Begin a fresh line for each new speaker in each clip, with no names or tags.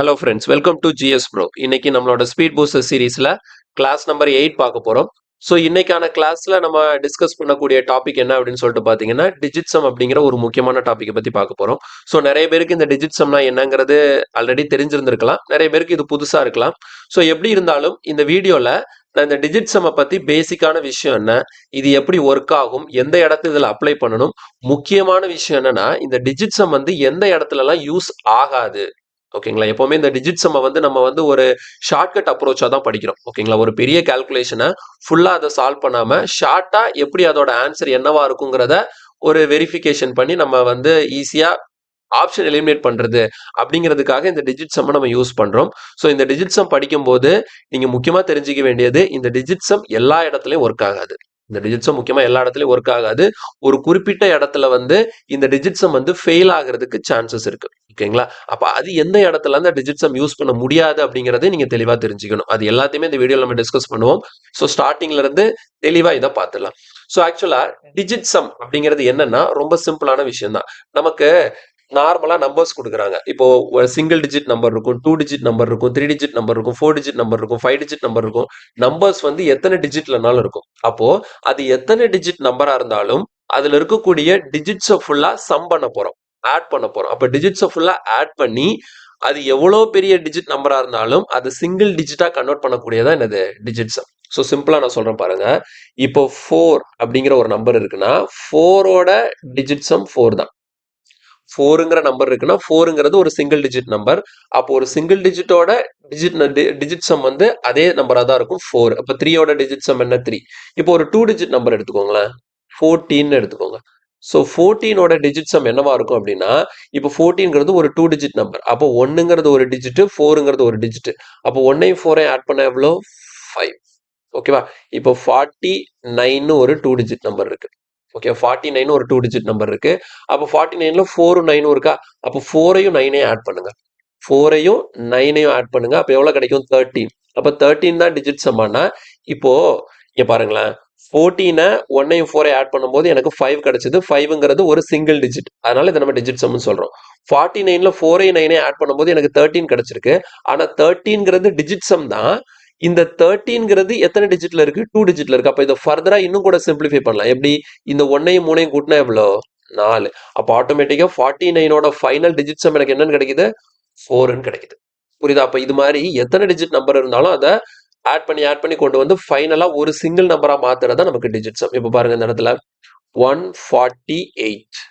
Hello friends, welcome to GS bro. இன்னைக்கு நம்மளோட speed booster சீரீஸ்ல கிளாஸ் நம்பர் 8 பார்க்க போறோம். ஸோ இன்னைக்கான கிளாஸ்ல நம்ம டிஸ்கஸ் பண்ணக்கூடிய டாபிக் என்ன அப்படின்னு சொல்லிட்டு பார்த்தீங்கன்னா, டிஜிட் சம் அப்படிங்கிற ஒரு முக்கியமான டாப்பிக்கை பத்தி பார்க்க போறோம். ஸோ நிறைய பேருக்கு இந்த டிஜிட் சம்னா என்னங்கிறது ஆல்ரெடி தெரிஞ்சிருந்திருக்கலாம், நிறைய பேருக்கு இது புதுசா இருக்கலாம். ஸோ எப்படி இருந்தாலும் இந்த வீடியோல நான் இந்த டிஜிட் சம்மை பத்தி பேசிக்கான விஷயம் என்ன, இது எப்படி ஒர்க் ஆகும், எந்த இடத்துல இதில் அப்ளை பண்ணணும், முக்கியமான விஷயம் என்னன்னா இந்த டிஜிட் சம் வந்து எந்த இடத்துலலாம் யூஸ் ஆகாது. ஓகேங்களா? எப்பவுமே இந்த டிஜிட் சம்மை வந்து நம்ம வந்து ஒரு ஷார்ட்கட் அப்ரோச்சா தான் படிக்கிறோம். ஓகேங்களா? ஒரு பெரிய கால்குலேஷனை ஃபுல்லா அதை சால்வ் பண்ணாம ஷார்ட்டா எப்படி அதோட ஆன்சர் என்னவா இருக்குங்கிறத ஒரு வெரிஃபிகேஷன் பண்ணி நம்ம வந்து ஈஸியா ஆப்ஷன் எலிமினேட் பண்றது அப்படிங்கிறதுக்காக இந்த டிஜிட் சம்மை நம்ம யூஸ் பண்றோம். ஸோ இந்த டிஜிட் சம் படிக்கும்போது நீங்க முக்கியமா தெரிஞ்சுக்க வேண்டியது, இந்த டிஜிட் சம் எல்லா இடத்துலயும் ஒர்க் ஆகாது. இந்த டிஜிட் சம் முக்கியமா எல்லா இடத்துலயும் ஒர்க் ஆகாது. ஒரு குறிப்பிட்ட இடத்துல வந்து இந்த டிஜிட் சம் வந்து ஃபெயில் ஆகிறதுக்கு சான்சஸ் இருக்கு. ஓகேங்களா? அப்ப அது எந்த இடத்துல அந்த டிஜிட் சம் யூஸ் பண்ண முடியாது அப்படிங்கறதை நீங்க தெளிவா தெரிஞ்சுக்கணும். அது எல்லாத்தையுமே இந்த வீடியோல நம்ம டிஸ்கஸ் பண்ணுவோம். ஸோ ஸ்டார்டிங்ல இருந்து தெளிவா இதை பார்த்துடலாம். ஸோ ஆக்சுவலா டிஜிட் சம் அப்படிங்கிறது என்னன்னா ரொம்ப சிம்பிளான விஷயம் தான். நமக்கு நார்மலா நம்பர்ஸ் கொடுக்குறாங்க. இப்போ ஒரு சிங்கிள் டிஜிட் நம்பர் இருக்கும், 2 டிஜிட் நம்பர் இருக்கும், 3 டிஜிட் நம்பர் இருக்கும், 4 டிஜிட் நம்பர் இருக்கும், 5 டிஜிட் நம்பர் இருக்கும். நம்பர்ஸ் வந்து எத்தனை டிஜிட்லனாலும் இருக்கும். அப்போ அது எத்தனை டிஜிட் நம்பரா இருந்தாலும் அதுல இருக்கக்கூடிய டிஜிட்ஸை ஃபுல்லா சம் பண்ண போறோம், ஆட் பண்ண போறோம். அப்ப டிஜிட்ஸை ஃபுல்லா ஆட் பண்ணி அது எவ்வளவு பெரிய டிஜிட் நம்பரா இருந்தாலும் அது சிங்கிள் டிஜிட்டா கன்வெர்ட் பண்ணக்கூடியதான் என்னது டிஜிட் சம். ஸோ சிம்பிளா நான் சொல்றேன் பாருங்க. இப்போ 4 அப்படிங்கிற ஒரு நம்பர் இருக்குன்னா 4ஓட டிஜிட் சம் 4 தான். 4ங்கிற நம்பர் இருக்குன்னா 4ங்கிறது ஒரு சிங்கிள் டிஜிட் நம்பர். அப்போ ஒரு சிங்கிள் டிஜிட்டோட டிஜிட் சம் வந்து அதே நம்பரா தான் இருக்கும் 4. அப்போ 3ஓட டிஜிட் சம் என்ன 3. இப்போ ஒரு 2 டிஜிட் நம்பர் எடுத்துக்கோங்களேன், 14 எடுத்துக்கோங்க. ஸோ 14ஓட டிஜிட் சம் என்னவா இருக்கும் அப்படின்னா, இப்போ 14ங்கிறது ஒரு 2 டிஜிட் நம்பர். அப்போ 1ங்கிறது ஒரு டிஜிட், 4ங்கிறது ஒரு டிஜிட். அப்போ 1ஐயும் 4ஐயும் ஆட் பண்ண எவ்வளோ 5. ஓகேவா? இப்போ 49 ஒரு 2 டிஜிட் நம்பர் இருக்கு. ஓகே, 49 ஒரு 2 டிஜிட் நம்பர் இருக்கு. அப்போ 49ல 4ம் 9ம் இருக்கா? அப்போ 4ஐயும் 9ஐயும் ஆட் பண்ணுங்க. 4ஐயும் 9ஐயும் ஆட் பண்ணுங்க. அப்போ எவ்வளவு கிடைக்கும்? 13. அப்போ 13 தான் டிஜிட் சம்மானா, இப்போ இங்க பாருங்களேன், 14 1ஐயும் 4ஐயும் ஆட் பண்ணும்போது எனக்கு 5 கிடைச்சது. 5ங்கிறது ஒரு சிங்கிள் டிஜிட், அதனால இதை நம்ம டிஜிட் சம்னு சொல்றோம். 49ல 4ஐயும் 9ஐயும் ஆட் பண்ணும்போது எனக்கு 13 கிடைச்சிருக்கு. ஆனா 13ங்கிறது டிஜிட் சம் தான். இந்த 13ங்கிறது எத்தனை டிஜிட்ல இருக்கு? 2 டிஜிட்ல இருக்கு. அப்ப இதை ஃபர்தரா இன்னும் கூட சிம்பிளிஃபை பண்ணலாம். எப்படி? இந்த 1ஐயும் 3ஐயும் கூட்டினா எவ்வளோ 4. அப்போ ஆட்டோமேட்டிக்கா 49ஓட ஃபைனல் டிஜிட் சம் எனக்கு என்னன்னு கிடைக்குது? 4ன்னு கிடைக்குது. புரியுதா? அப்ப இது மாதிரி எத்தனை டிஜிட் நம்பர் இருந்தாலும் அதை ஆட் பண்ணி கொண்டு வந்து ஃபைனலா ஒரு சிங்கிள் நம்பரா மாத்துறதா நமக்கு டிஜிட் சம். இப்போ பாருங்க, இந்த இடத்துல 148.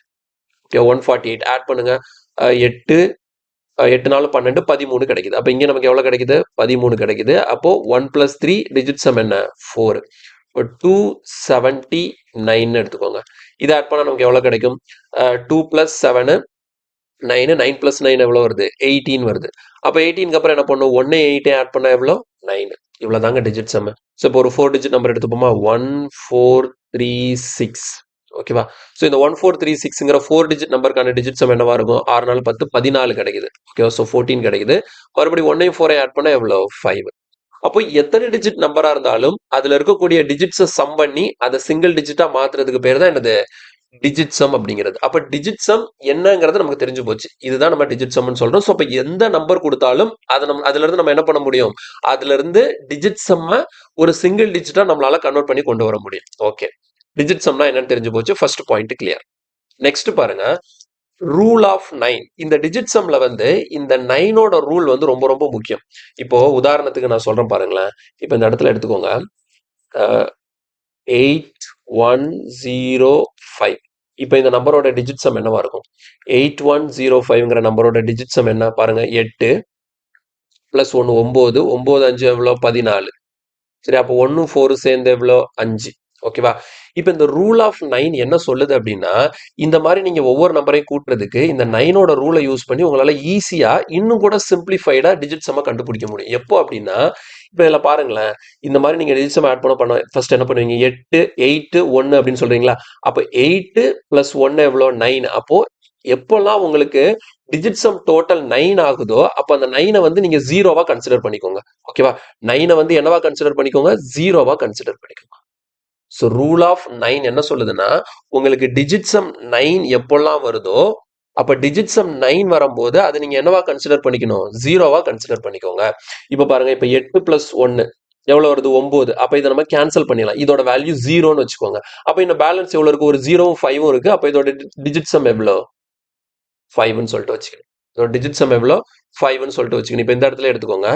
ஓகே, 148 ஆட் பண்ணுங்க. 8 8 4 12 13 கிடைக்குது. அப்ப இங்க நமக்கு எவ்வளவு கிடைக்குது? 13 கிடைக்குது. அப்போ 1 + 3 டிஜிட் சம் என்ன? 4. இப்போ 279 எடுத்துக்கோங்க. இதை ஆட் பண்ணா நமக்கு எவ்வளவு கிடைக்கும்? 2 + 7 9. 9 + 9 எவ்வளவு வருது? 18 வருது. அப்ப 18க்கு அப்புறம் என்ன பண்ணும்? 1 8 ஆட் பண்ணா எவ்வளோ? 9. இவ்வளவுதாங்க டிஜிட் சம். ஸோ இப்போ ஒரு 4 டிஜிட் நம்பர் எடுத்துப்போமா? 1436. ஓகேவா? ஸோ இந்த 1436ங்கிற 4 டிஜிட் நம்பருக்கான டிஜிட் சம் என்னவா இருக்கும்? 6 4 10 14 கிடைக்குது. ஓகேவா? ஸோ 14 கிடைக்குது. மறுபடியும் 1ஐயும் 4ஐயும் ஆட் பண்ணா எவ்வளோ? 5. அப்போ எத்தனை டிஜிட் நம்பரா இருந்தாலும் அதுல இருக்கக்கூடிய டிஜிட்ஸை சம் பண்ணி அதை சிங்கிள் டிஜிட்டா மாத்துறதுக்கு பேர் தான் என்னது? டிஜிட் சம் அப்படிங்கிறது. அப்ப டிஜிட் சம் என்னங்கிறது நமக்கு தெரிஞ்சு போச்சு. இதுதான் நம்ம டிஜிட் சம்னு சொல்றோம். ஸோ அப்ப எந்த நம்பர் கொடுத்தாலும் அதை அதுல இருந்து நம்ம என்ன பண்ண முடியும்? அதுல இருந்து டிஜிட் சம்ம ஒரு சிங்கிள் டிஜிட்டா நம்மளால கன்வெர்ட் பண்ணி கொண்டு வர முடியும். ஓகே, டிஜிட் சம்னா என்னன்னு தெரிஞ்சு போச்சு. First point clear. நெக்ஸ்ட் பாருங்க, ரூல் ஆஃப் 9. இந்த டிஜிட் சம்ல வந்து இந்த 9ஓட ரூல் வந்து ரொம்ப ரொம்ப முக்கியம். இப்போ உதாரணத்துக்கு நான் சொல்றேன் பாருங்களேன். இப்போ இந்த இடத்துல எடுத்துக்கோங்க, 8105. இப்போ இந்த நம்பரோட டிஜிட் சம் என்னவா இருக்கும்? 8105ங்கிற நம்பரோட டிஜிட் சம் என்ன பாருங்க? 8 + 1 9. 9 5 எவ்வளோ? 14. சரி, அப்போ 1 4 சேர்ந்து எவ்வளோ? 5. ஓகேவா? இப்போ இந்த ரூல் ஆஃப் 9 என்ன சொல்லுது அப்படின்னா, இந்த மாதிரி நீங்க ஒவ்வொரு நம்பரையும் கூட்டுறதுக்கு இந்த 9ஓட ரூலை யூஸ் பண்ணி உங்களால ஈஸியா இன்னும் கூட சிம்பிளிஃபைடா டிஜிட் சம்ம கண்டுபிடிக்க முடியும். எப்போ அப்படின்னா, இப்போ இதில் பாருங்களேன், இந்த மாதிரி நீங்க டிஜிட் சம் ஆட் பண்ண ஃபர்ஸ்ட் என்ன பண்ணுவீங்க? 8 8 1 அப்படின்னு சொல்றீங்களா? அப்போ 8 + 1 எவ்வளோ? 9. அப்போ எப்பெல்லாம் உங்களுக்கு டிஜிட் சம் டோட்டல் 9 ஆகுதோ அப்போ அந்த 9ஐ வந்து நீங்க 0வா கன்சிடர் பண்ணிக்கோங்க. ஓகேவா? 9ஐ வந்து என்னவா கன்சிடர் பண்ணிக்கோங்க? 0வா கன்சிடர் பண்ணிக்கோங்க. ஸோ ரூல் ஆஃப் 9 என்ன சொல்லுதுன்னா, உங்களுக்கு டிஜிட் சம் 9 எப்பெல்லாம் வருதோ அப்ப டிஜிட் சம் 9 வரும்போது அது நீங்க என்னவா கன்சிடர் பண்ணிக்கணும், ஜீரோவா கன்சிடர் பண்ணிக்கோங்க. இப்ப பாருங்க, இப்ப 8 பிளஸ் 1 எவ்வளவு வருது, 9. அப்ப இதை நம்ம கேன்சல் பண்ணிடலாம். இதோட வேல்யூ ஜீரோன்னு வச்சுக்கோங்க. அப்ப இந்த பேலன்ஸ் எவ்வளவு இருக்கு, ஒரு ஜீரோவும் 5ம் இருக்கு. அப்ப இதோட டிஜிட் சம் எவ்வளோ, 5ன்னு சொல்லிட்டு வச்சுக்கணும். இதோட டிஜிட் சம் எவ்வளோ, 5ன்னு சொல்லிட்டு வச்சுக்கணும். இப்ப இந்த இடத்துல எடுத்துக்கோங்க.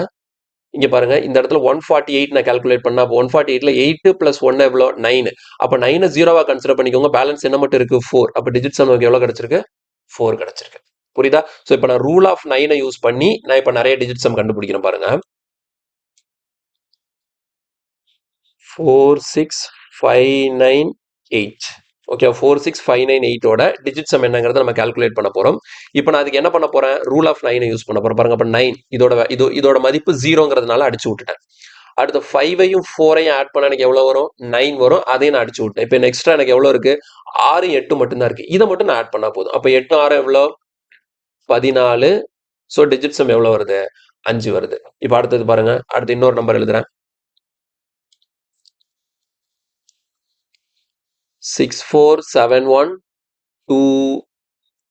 இங்க பாருங்க, இந்த இடத்துல 148 நான் கால்குலேட் பண்ணா, அப்போ 148ல 8 பிளஸ் 1 எவ்வளோ, 9. அப்ப 9 ஜீரோவா கன்சிடர் பண்ணிக்கோங்க. பேலன்ஸ் என்ன மட்டும் இருக்கு, 4. அப்ப டிஜிட் சம் எவ்வளவு கிடைச்சிருக்கு, 4 கிடைச்சிருக்கு. புரியுதா? சோ இப்போ நான் ரூல் ஆஃப் 9 யூஸ் பண்ணி நான் இப்போ நிறைய டிஜிட் சம் கண்டுபிடிக்கிறேன் பாருங்க. 4 6 5 9 8. ஓகே, 4 6 5 9 8ஓட டிஜிட் சம் என்னங்கிறத நம்ம கால்குலேட் பண்ண போறோம். இப்போ நான் அதுக்கு என்ன பண்ண போறேன், ரூல் ஆஃப் 9 யூஸ் பண்ண போறேன் பாருங்க. அப்ப 9 இதோட மதிப்பு 0ங்கிறதுனால அடிச்சு விட்டுட்டேன். அடுத்து 5ஐயும் 4ஐயும் ஆட் பண்ண எனக்கு எவ்வளவு வரும், 9 வரும். அதையும் நான் அடிச்சு விட்டேன். இப்போ எக்ஸ்ட்ரா எனக்கு எவ்வளவு இருக்கு, 6 8 மட்டும் தான் இருக்கு. இதை மட்டும் நான் ஆட் பண்ணா போதும். அப்ப 8 6 எவ்வளோ, 14. ஸோ டிஜிட் சம் எவ்வளோ வருது, 5 வருது. இப்போ அடுத்தது பாருங்க, அடுத்து இன்னொரு நம்பர் எழுதுறேன். 6 4 7 1 2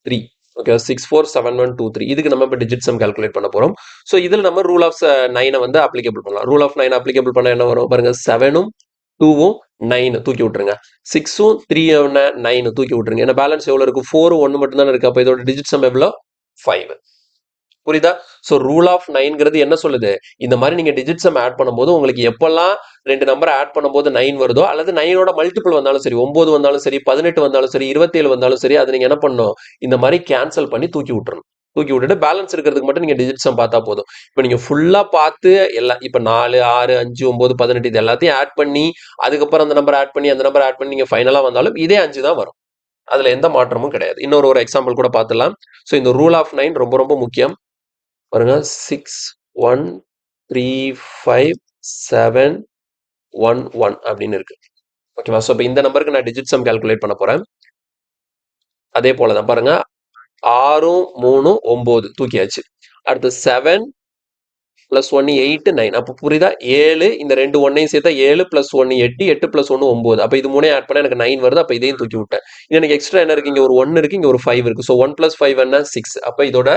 3. ஓகே, 6 4 7 1 2 3. இதுக்கு நம்ம இப்போ டிஜிட் சம் கால்குலேட் பண்ண போறோம். ஸோ இதில் நம்ம ரூல் ஆஃப் 9 வந்து அப்ளிகபிள் பண்ணலாம். ரூல் ஆஃப் 9 அப்ளிகபிள் பண்ண என்ன வரும் பாருங்க, 7ம் 2ம் 9 தூக்கி விட்டுருங்க. 6ம் 3ம் 9 தூக்கி விட்டுருங்க. ஏன்னா பேலன்ஸ் எவ்வளோ இருக்கு, 4 1 மட்டும் தானே இருக்கு. அப்போ இதோட டிஜிட் சம் எவ்வளோ, 5. புரியுதா? சோ ரூல் ஆஃப் 9ங்கிறது என்ன சொல்லுது, இந்த மாதிரி நீங்க டிஜிட் சம் ஆட் பண்ணும்போது உங்களுக்கு எப்பெல்லாம் ரெண்டு நம்பர் ஆட் பண்ணும்போது 9 வருதோ, அல்லது 9ஓட மல்டிபிள் வந்தாலும் சரி, 9 வந்தாலும் சரி, 18 வந்தாலும் சரி, 27 வந்தாலும் சரி, அதை நீங்க என்ன பண்ணணும், இந்த மாதிரி கேன்சல் பண்ணி தூக்கி விட்டுறணும். தூக்கி விட்டுட்டு பேலன்ஸ் இருக்கிறதுக்கு மட்டும் நீங்க டிஜிட் சம் பார்த்தா போதும். இப்போ நீங்க ஃபுல்லா பார்த்து எல்லாம் இப்போ 4 6 5 9 18 இது எல்லாத்தையும் ஆட் பண்ணி அதுக்கப்புறம் அந்த நம்பர் ஆட் பண்ணி அந்த நம்பர் ஆட் பண்ணி நீங்க ஃபைனலா வந்தாலும் இதே 5 தான் வரும். அதுல எந்த மாற்றமும் கிடையாது. இன்னொரு எக்ஸாம்பிள் கூட பார்த்துலாம். ஸோ இந்த ரூல் ஆஃப் 9 ரொம்ப ரொம்ப முக்கியம். பாருங்க, 6 1 3 5 7 1 1 அப்படின்னு இருக்கு. ஓகேவா? ஸோ இப்போ இந்த நம்பருக்கு நான் டிஜிட் சம் கால்குலேட் பண்ண போறேன். அதே போல தான் பாருங்க, 6 3 9 தூக்கியாச்சு. அடுத்து 7 பிளஸ் 1 8 9. அப்போ புரியுதா, 7 இந்த ரெண்டு ஒன்னையும் சேர்த்தா 7 பிளஸ் 1 8 8 பிளஸ் 1 9. அப்போ இது மூணையும் ஆட் பண்ணா எனக்கு 9 வருது. அப்போ இதையும் தூக்கி விட்டேன். எனக்கு எக்ஸ்ட்ரா என்ன இருக்கு, இங்க ஒரு 1 இருக்கு, இங்க ஒரு 5 இருக்கு. ஸோ 1 பிளஸ் 5 என்ன, 6. அப்போ இதோட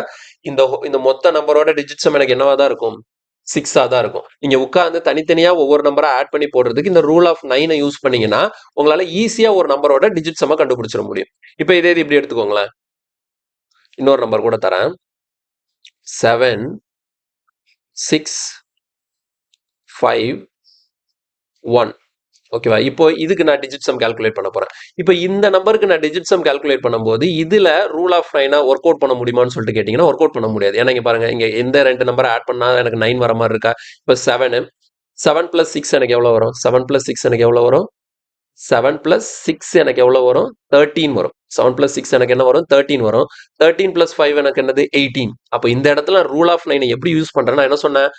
இந்த மொத்த நம்பரோட டிஜிட் சம் எனக்கு என்னவா தான் இருக்கும், 6ஆ தான் இருக்கும். நீங்க உட்கார்ந்து தனித்தனியா ஒவ்வொரு நம்பரா ஆட் பண்ணி போடுறதுக்கு இந்த ரூல் ஆஃப் 9 யூஸ் பண்ணீங்கன்னா உங்களால ஈஸியா ஒரு நம்பரோட டிஜிட் சம்ம கண்டுபிடிச்சிட முடியும். இப்போ இதே இப்படி எடுத்துக்கோங்களேன். இன்னொரு நம்பர் கூட தரேன். 7 6 5 1. ஓகேவா? இப்போ இதுக்கு நான் டிஜிட் சம் கால்குலேட் பண்ண போறேன். இப்போ இந்த நம்பருக்கு நான் டிஜிட் சம் கால்குலேட் பண்ணும்போது இதுல ரூல் ஆஃப் 9 ஒர்க் அவுட் பண்ண முடியுமான்னு சொல்லிட்டு கேட்டீங்கன்னா ஒர்க் அவுட் பண்ண முடியாது. ஏன்னா இங்க பாருங்க, இங்க எந்த ரெண்டு நம்பர் ஆட் பண்ணா எனக்கு 9 வர மாதிரி இருக்கா. இப்போ 7 பிளஸ் 6 எனக்கு எவ்வளவு வரும், 7 பிளஸ் 6 எனக்கு எவ்வளவு வரும், 7 பிளஸ் 6 எனக்கு எவ்வளவு வரும், 13 வரும். 7 பிளஸ் 6 எனக்கு என்ன வரும், 13 வரும். 13 பிளஸ் 5 எனக்கு என்னது, 18. அப்போ இந்த இடத்துல ரூல் ஆஃப் 9 எப்படி யூஸ் பண்றேன்னா, என்ன சொன்னேன்,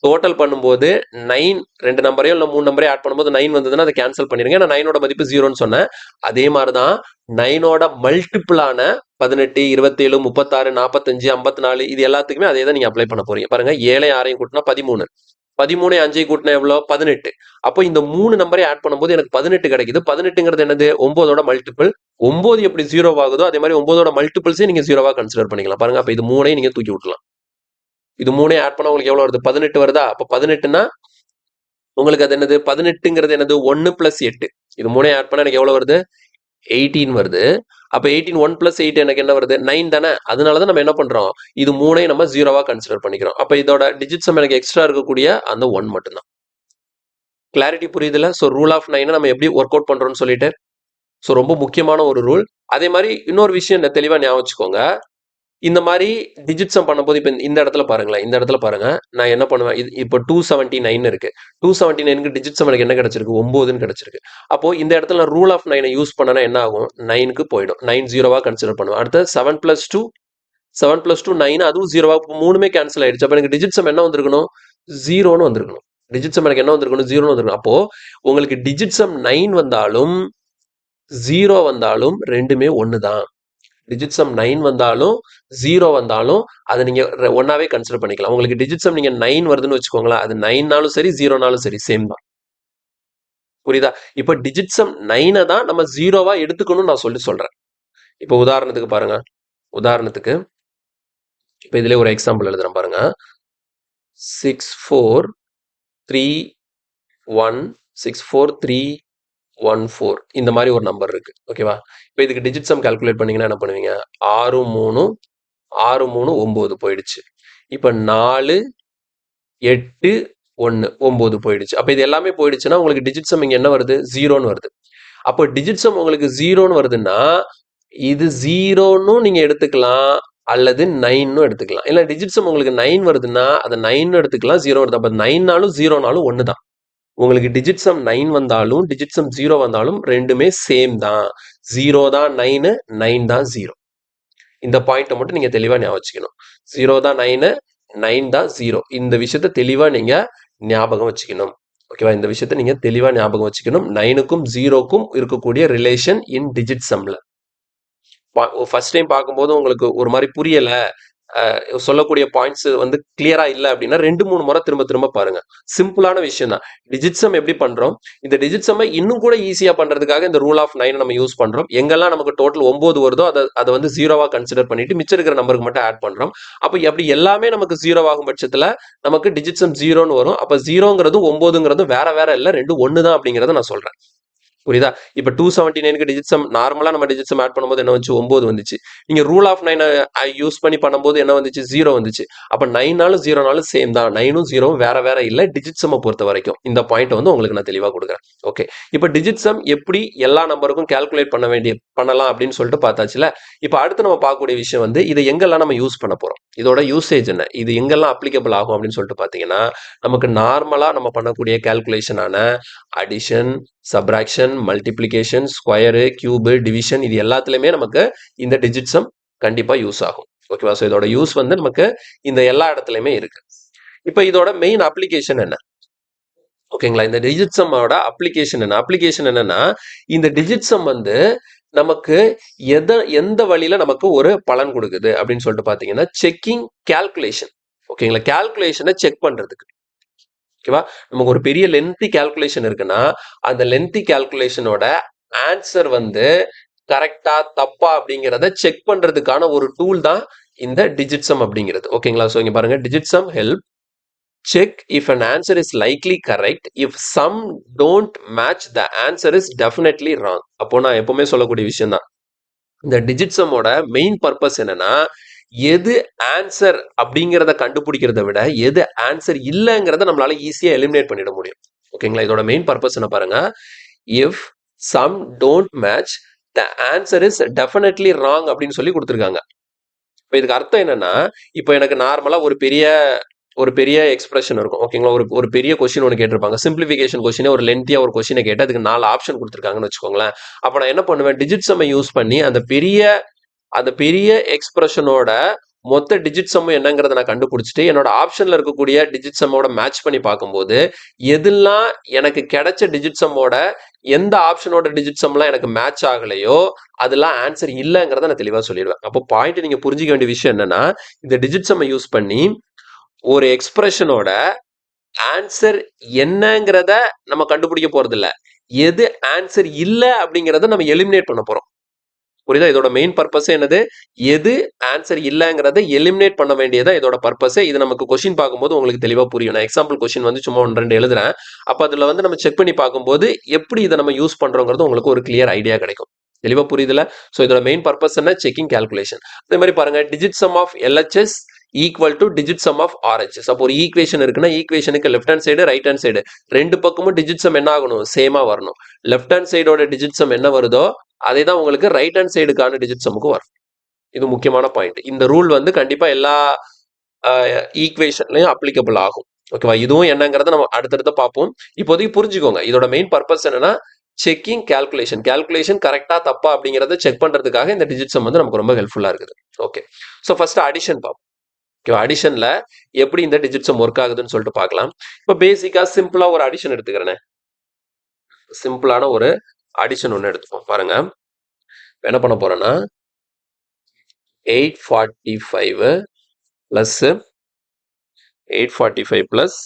டோட்டல் பண்ணும்போது 9 ரெண்டு நம்பரையும் இல்லை 3 நம்பரையும் ஆட் பண்ணும்போது 9 வந்ததுன்னா அதை கேன்சல் பண்ணிருங்க. நான் 9ஓட மதிப்பு 0ன்னு சொன்னேன். அதே மாதிரி தான் 9ஓட மல்டிபிளான 18 27 36 45 54 இது எல்லாத்துக்குமே அதே தான் நீங்க அப்ளை பண்ண போறீங்க. பாருங்க, 7 6 கூட்டினா 13, 13 5 கூட்டினா எவ்வளோ, 18. அப்போ இந்த 3 நம்பரை ஆட் பண்ணும்போது எனக்கு 18 கிடைக்குது. 18ங்கிறது என்னது, 9ஓட மல்டிபிள். 9 எப்படி 0 ஆகுதோ அதே மாதிரி 9ஓட மல்டிபிள்ஸே நீங்க 0வா கன்சிடர் பண்ணிக்கலாம். பாருங்க, அப்போ இது 3ஐயும் நீங்க தூக்கி விட்டலாம். இது 3ஐயும் ஆட் பண்ணா உங்களுக்கு எவ்வளவு வருது, 18 வருதா. அப்ப 18னா உங்களுக்கு அது என்னது, 18ங்கிறது என்னது, 1 பிளஸ் 8. இது 3ஐயும் ஆட் பண்ணா எனக்கு எவ்வளவு வருது, 18 வருது. அப்ப 18 1 பிளஸ் 8 எனக்கு என்ன வருது, 9 தானே. அதனாலதான் நம்ம என்ன பண்றோம், இது 3ஐயும் நம்ம 0வா கன்சிடர் பண்ணிக்கிறோம். அப்ப இதோட டிஜிட் சம் எனக்கு எக்ஸ்ட்ரா இருக்கக்கூடிய அந்த 1 மட்டும்தான். கிளாரிட்டி புரியுதுல? ஸோ ரூல் ஆஃப் 9 நம்ம எப்படி ஒர்க் அவுட் பண்றோம்னு சொல்லிட்டு, ஸோ ரொம்ப முக்கியமான ஒரு ரூல். அதே மாதிரி இன்னொரு விஷயம் தெளிவா ஞாபகம் வச்சுக்கோங்க. இந்த மாதிரி டிஜிட் சம் பண்ணும்போது இப்போ இந்த இடத்துல பாருங்களேன், இந்த இடத்துல பாருங்க, நான் என்ன பண்ணுவேன், இது இப்போ 279 இருக்கு. 279க்கு டிஜிட் சம் எனக்கு என்ன கிடைச்சிருக்கு, 9ன்னு கிடைச்சிருக்கு. அப்போ இந்த இடத்துல ரூல் ஆஃப் 9 யூஸ் பண்ணனா என்ன ஆகும், 9க்கு போயிடும். 9 0வா கன்சிடர் பண்ணுவேன். அடுத்து 7 பிளஸ் 2 9, அதுவும் 0வா, மூணுமே கேன்சல் ஆயிடுச்சு. அப்போ எனக்கு டிஜிட் சம் என்ன வந்திருக்கணும், 0ன்னு வந்திருக்கணும். டிஜிட் சம் எனக்கு என்ன வந்திருக்கணும், 0ன்னு வந்திருக்கணும். அப்போ உங்களுக்கு டிஜிட் சம் 9 வந்தாலும் 0 வந்தாலும் ரெண்டுமே ஒன்று தான். டிஜிட் சம் 9 வந்தாலும் 0 வந்தாலும் அதை நீங்க ஒன்னாவே கன்சிடர் பண்ணிக்கலாம். உங்களுக்கு டிஜிட் சம் நீங்க 9 வருதுன்னு வச்சுக்கோங்களேன், அது 9னாலும் சரி 0னாலும் சரி சேம் தான். புரியுதா? இப்போ டிஜிட் சம் 9 தான் நம்ம 0வா எடுத்துக்கணும்னு நான் சொல்றேன். இப்போ உதாரணத்துக்கு பாருங்க, உதாரணத்துக்கு இப்போ இதிலே ஒரு எக்ஸாம்பிள் எழுதுறேன் பாருங்க. 64314 இந்த மாதிரி ஒரு நம்பர் இருக்கு. ஓகேவா? இப்போ இதுக்கு டிஜிட் சம் கால்குலேட் பண்ணீங்கன்னா என்ன பண்ணுவீங்க? 6 3 6 3 9 போயிடுச்சு. இப்போ 4 8 1 9 போயிடுச்சு. அப்போ இது எல்லாமே போயிடுச்சுன்னா உங்களுக்கு டிஜிட் சம் இங்க என்ன வருது? 0ன்னு வருது. அப்போ டிஜிட் சம் உங்களுக்கு 0ன்னு வருதுன்னா இது 0ன்னு நீங்க எடுத்துக்கலாம், அல்லது 9ன்னு எடுத்துக்கலாம். இல்ல டிஜிட் சம் உங்களுக்கு 9 வருதுன்னா அதை 9ன்னு எடுத்துக்கலாம், 0 வருது. அப்போ 9னாலும் 0னாலும் ஒன்று தான். உங்களுக்கு டிஜிட் சம் 9 வந்தாலும் டிஜிட் சம் 0 வந்தாலும் ரெண்டுமே சேம் தான். 0 தான் 9, 9 தான் 0. இந்த பாயிண்ட்டை மட்டும் நீங்க தெளிவா ஞாபகம் வச்சுக்கணும். 0 தான் 9, 9 தான் 0. இந்த விஷயத்த தெளிவா நீங்க ஞாபகம் வச்சுக்கணும். ஓகேவா? இந்த விஷயத்த நீங்க தெளிவா ஞாபகம் வச்சுக்கணும். 9க்கும் 0க்கும் இருக்கக்கூடிய ரிலேஷன் இன் டிஜிட் சம்ல. ஃபர்ஸ்ட் டைம் பார்க்கும்போது உங்களுக்கு ஒரு மாதிரி புரியல, சொல்லக்கூடிய பாயிண்ட்ஸ் வந்து கிளியரா இல்லை அப்படின்னா 2-3 முறை திரும்ப திரும்ப பாருங்க. சிம்பிளான விஷயம் தான். டிஜிட் சம் எப்படி பண்றோம்? இந்த டிஜிட் சம்மை இன்னும் கூட ஈஸியா பண்றதுக்காக இந்த ரூல் ஆஃப் 9 நம்ம யூஸ் பண்றோம். எங்கெல்லாம் நமக்கு டோட்டல் 9 வருதோ அதை வந்து 0வா கன்சிடர் பண்ணிட்டு மிச்சம் இருக்கிற நம்பருக்கு மட்டும் ஆட் பண்றோம். அப்போ அப்படி எல்லாமே நமக்கு 0 ஆகும் பட்சத்துல நமக்கு டிஜிட் சம் 0ன்னு வரும். அப்போ 0ங்கிறதும் 9ங்கிறதும் வேற வேற இல்லை, ரெண்டும் ஒன்று தான் அப்படிங்கிறத நான் சொல்றேன். புரியுதா? இப்போ 279க்கு டிஜிட் சம் நார்மலா நம்ம டிஜிட் சம் ஆட் பண்ணும்போது என்ன வந்துச்சு? 9 வந்துச்சு. நீங்க ரூல் ஆஃப் 9 யூஸ் பண்ணி பண்ணும்போது என்ன வந்துச்சு? 0 வந்துச்சு. அப்ப 9னாலும் 0னாலும் சேம் தான். 9ம் 0ம் வேற வேற இல்லை டிஜிட் சம்மை பொறுத்த வரைக்கும். இந்த பாயிண்ட் வந்து உங்களுக்கு நான் தெளிவா கொடுக்குறேன். ஓகே, இப்போ டிஜிட் சம் எப்படி எல்லா நம்பருக்கும் கால்குலேட் பண்ணலாம் அப்படின்னு சொல்லிட்டு பார்த்தாச்சுல. இப்போ அடுத்து நம்ம பார்க்கக்கூடிய விஷயம் வந்து இதை எங்கெல்லாம் நம்ம யூஸ் பண்ண போறோம், இதோட யூசேஜ் என்ன, இது எங்கெல்லாம் அப்ளிகபிள் ஆகும் அப்படின்னு சொல்லிட்டு பார்த்தீங்கன்னா, நமக்கு நார்மலா நம்ம பண்ணக்கூடிய கால்குலேஷனான addition, subtraction, multiplication, square, cube, division, இது எல்லாத்துலயுமே நமக்கு இந்த டிஜிட் சம் கண்டிப்பா யூஸ் ஆகும். ஓகேவா? ஸோ இதோட யூஸ் வந்து நமக்கு இந்த எல்லா இடத்துலயுமே இருக்கு. இப்போ இதோட மெயின் அப்ளிகேஷன் என்ன? ஓகேங்களா? இந்த டிஜிட் சம்மோட அப்ளிகேஷன் என்ன? அப்ளிகேஷன் என்னன்னா, இந்த டிஜிட் சம் வந்து நமக்கு எந்த வழியில நமக்கு ஒரு பலன் கொடுக்குது அப்படின்னு சொல்லிட்டு பாத்தீங்கன்னா, செக்கிங் கால்குலேஷன். ஓகேங்களா? கால்குலேஷனை செக் பண்றதுக்கு. ஓகேவா? நமக்கு ஒரு பெரிய லென்த்தி கால்குலேஷன் இருக்குன்னா அந்த லென்த்தி கால்குலேஷனோட ஆன்சர் வந்து கரெக்டா தப்பா அப்படிங்கிறத செக் பண்றதுக்கான ஒரு டூல் தான் இந்த டிஜிட் சம் அப்படிங்கிறது. ஓகேங்களா? ஸோ இங்க பாருங்க, digit sum help check if an answer is likely correct, if some don't match the answer is definitely wrong. அப்போ நான் எப்பவுமே சொல்லக்கூடிய விஷயம் தான், இந்த டிஜிட் சம்மோட மெயின் பர்பஸ் என்னன்னா, எது ஆன்சர் அப்படிங்கிறத கண்டுபிடிக்கிறத விட எது ஆன்சர் இல்லைங்கிறத நம்மளால ஈஸியா எலிமினேட் பண்ணிட முடியும். ஓகேங்களா? இதோட மெயின் பர்பஸ் என்ன பாருங்க, if sum don't match the answer is definitely wrong அப்படின்னு சொல்லி கொடுத்துருக்காங்க. இப்போ இதுக்கு அர்த்தம் என்னன்னா, இப்போ எனக்கு நார்மலா ஒரு பெரிய எக்ஸ்பிரஷன் இருக்கும். ஓகேங்களா? ஒரு பெரிய கொஸ்டின் ஒன்று கேட்டிருப்பாங்க. சிம்பிளிஃபிகேஷன் கொஸ்டினே ஒரு லென்த்தியா ஒரு கொஸ்டினை கேட்டு அதுக்கு 4 ஆப்ஷன் கொடுத்துருக்காங்கன்னு வச்சுக்கோங்களேன். அப்போ நான் என்ன பண்ணுவேன், டிஜிட் சம்மை யூஸ் பண்ணி அந்த பெரிய எக்ஸ்பிரஷனோட மொத்த டிஜிட் சம் என்னங்கிறத நான் கண்டுபிடிச்சிட்டு என்னோட ஆப்ஷன்ல இருக்கக்கூடிய டிஜிட் சம்மோட மேட்ச் பண்ணி பார்க்கும்போது எதெல்லாம் எனக்கு கிடைச்ச டிஜிட் சம்மோட எந்த ஆப்ஷனோட டிஜிட் சம்லாம் எனக்கு மேட்ச் ஆகலையோ அதெல்லாம் ஆன்சர் இல்லைங்கிறத நான் தெளிவாக சொல்லிடுவேன். அப்போ பாயிண்ட் நீங்க புரிஞ்சிக்க வேண்டிய விஷயம் என்னன்னா, இந்த டிஜிட் சம்மை யூஸ் பண்ணி ஒரு எக்ஸ்பிரஷனோட ஆன்சர் என்னங்கிறத நம்ம கண்டுபிடிக்க போறது இல்ல, எது ஆன்சர் இல்லை அப்படிங்கிறத நம்ம எலிமினேட் பண்ண போறோம். புரியுதா? இதோட மெயின் பர்பஸ் என்னது, எது ஆன்சர் இல்லைங்கிறத எலிமினேட் பண்ண வேண்டியதா இதோட பர்பஸ். இது நமக்கு கொஸ்டின் பார்க்கும்போது உங்களுக்கு தெளிவா புரியும். நான் எக்ஸாம்பிள் கொஸ்டின் வந்து சும்மா 1-2 எழுதுறேன். அப்ப அதுல வந்து நம்ம செக் பண்ணி பார்க்கும்போது எப்படி இதை நம்ம யூஸ் பண்றோங்கிறது உங்களுக்கு ஒரு கிளியர் ஐடியா கிடைக்கும். தெளிவா புரியுதுல? ஸோ இதோட மெயின் பர்பஸ் என்ன, செக்கிங் கால்குலேஷன். அதே மாதிரி பாருங்க, digit sum of LHS equal to digit sum of RHS. அப்போ ஒரு ஈக்குவேஷன் இருக்குன்னா ஈக்குவேஷனுக்கு left hand side right hand side ரெண்டு பக்கமும் டிஜிட் சம் என்ன ஆகணும், சேமா வரணும். லெஃப்ட் ஹேண்ட் சைடோட டிஜிட் சம் என்ன வருதோ அதே தான் உங்களுக்கு ரைட் ஹேண்ட் சைடுக்கான டிஜிட் சம்முக்கு வரும். இது முக்கியமான பாயிண்ட். இந்த ரூல் வந்து கண்டிப்பா எல்லா ஈக்குவேஷன்லயும் அப்ளிகபிள் ஆகும். ஓகேவா? இதுவும் என்னங்கிறத நம்ம அடுத்தடுத்து பார்ப்போம். இப்போதைக்கு புரிஞ்சுக்கோங்க, இதோட மெயின் பர்பஸ் என்னன்னா செக்கிங் கால்குலேஷன் கரெக்டா தப்பா அப்படிங்கறத செக் பண்றதுக்காக இந்த டிஜிட் சம் வந்து நமக்கு ரொம்ப ஹெல்ப்ஃபுல்லா இருக்குது. ஓகே, ஸோ ஃபர்ஸ்ட் அடிஷன் பார்ப்போம். ஓகேவா? அடிஷன்ல எப்படி இந்த டிஜிட் சம் ஒர்க் ஆகுதுன்னு சொல்லிட்டு பார்க்கலாம். இப்போ பேசிக்கா சிம்பிளா ஒரு அடிஷன் எடுத்துக்கிறேன். சிம்பிளான ஒரு அடிஷன் ஒன்று எடுத்துப்போம். பாருங்க, என்ன பண்ண போறேன்னா 845 பிளஸ் 845 பிளஸ்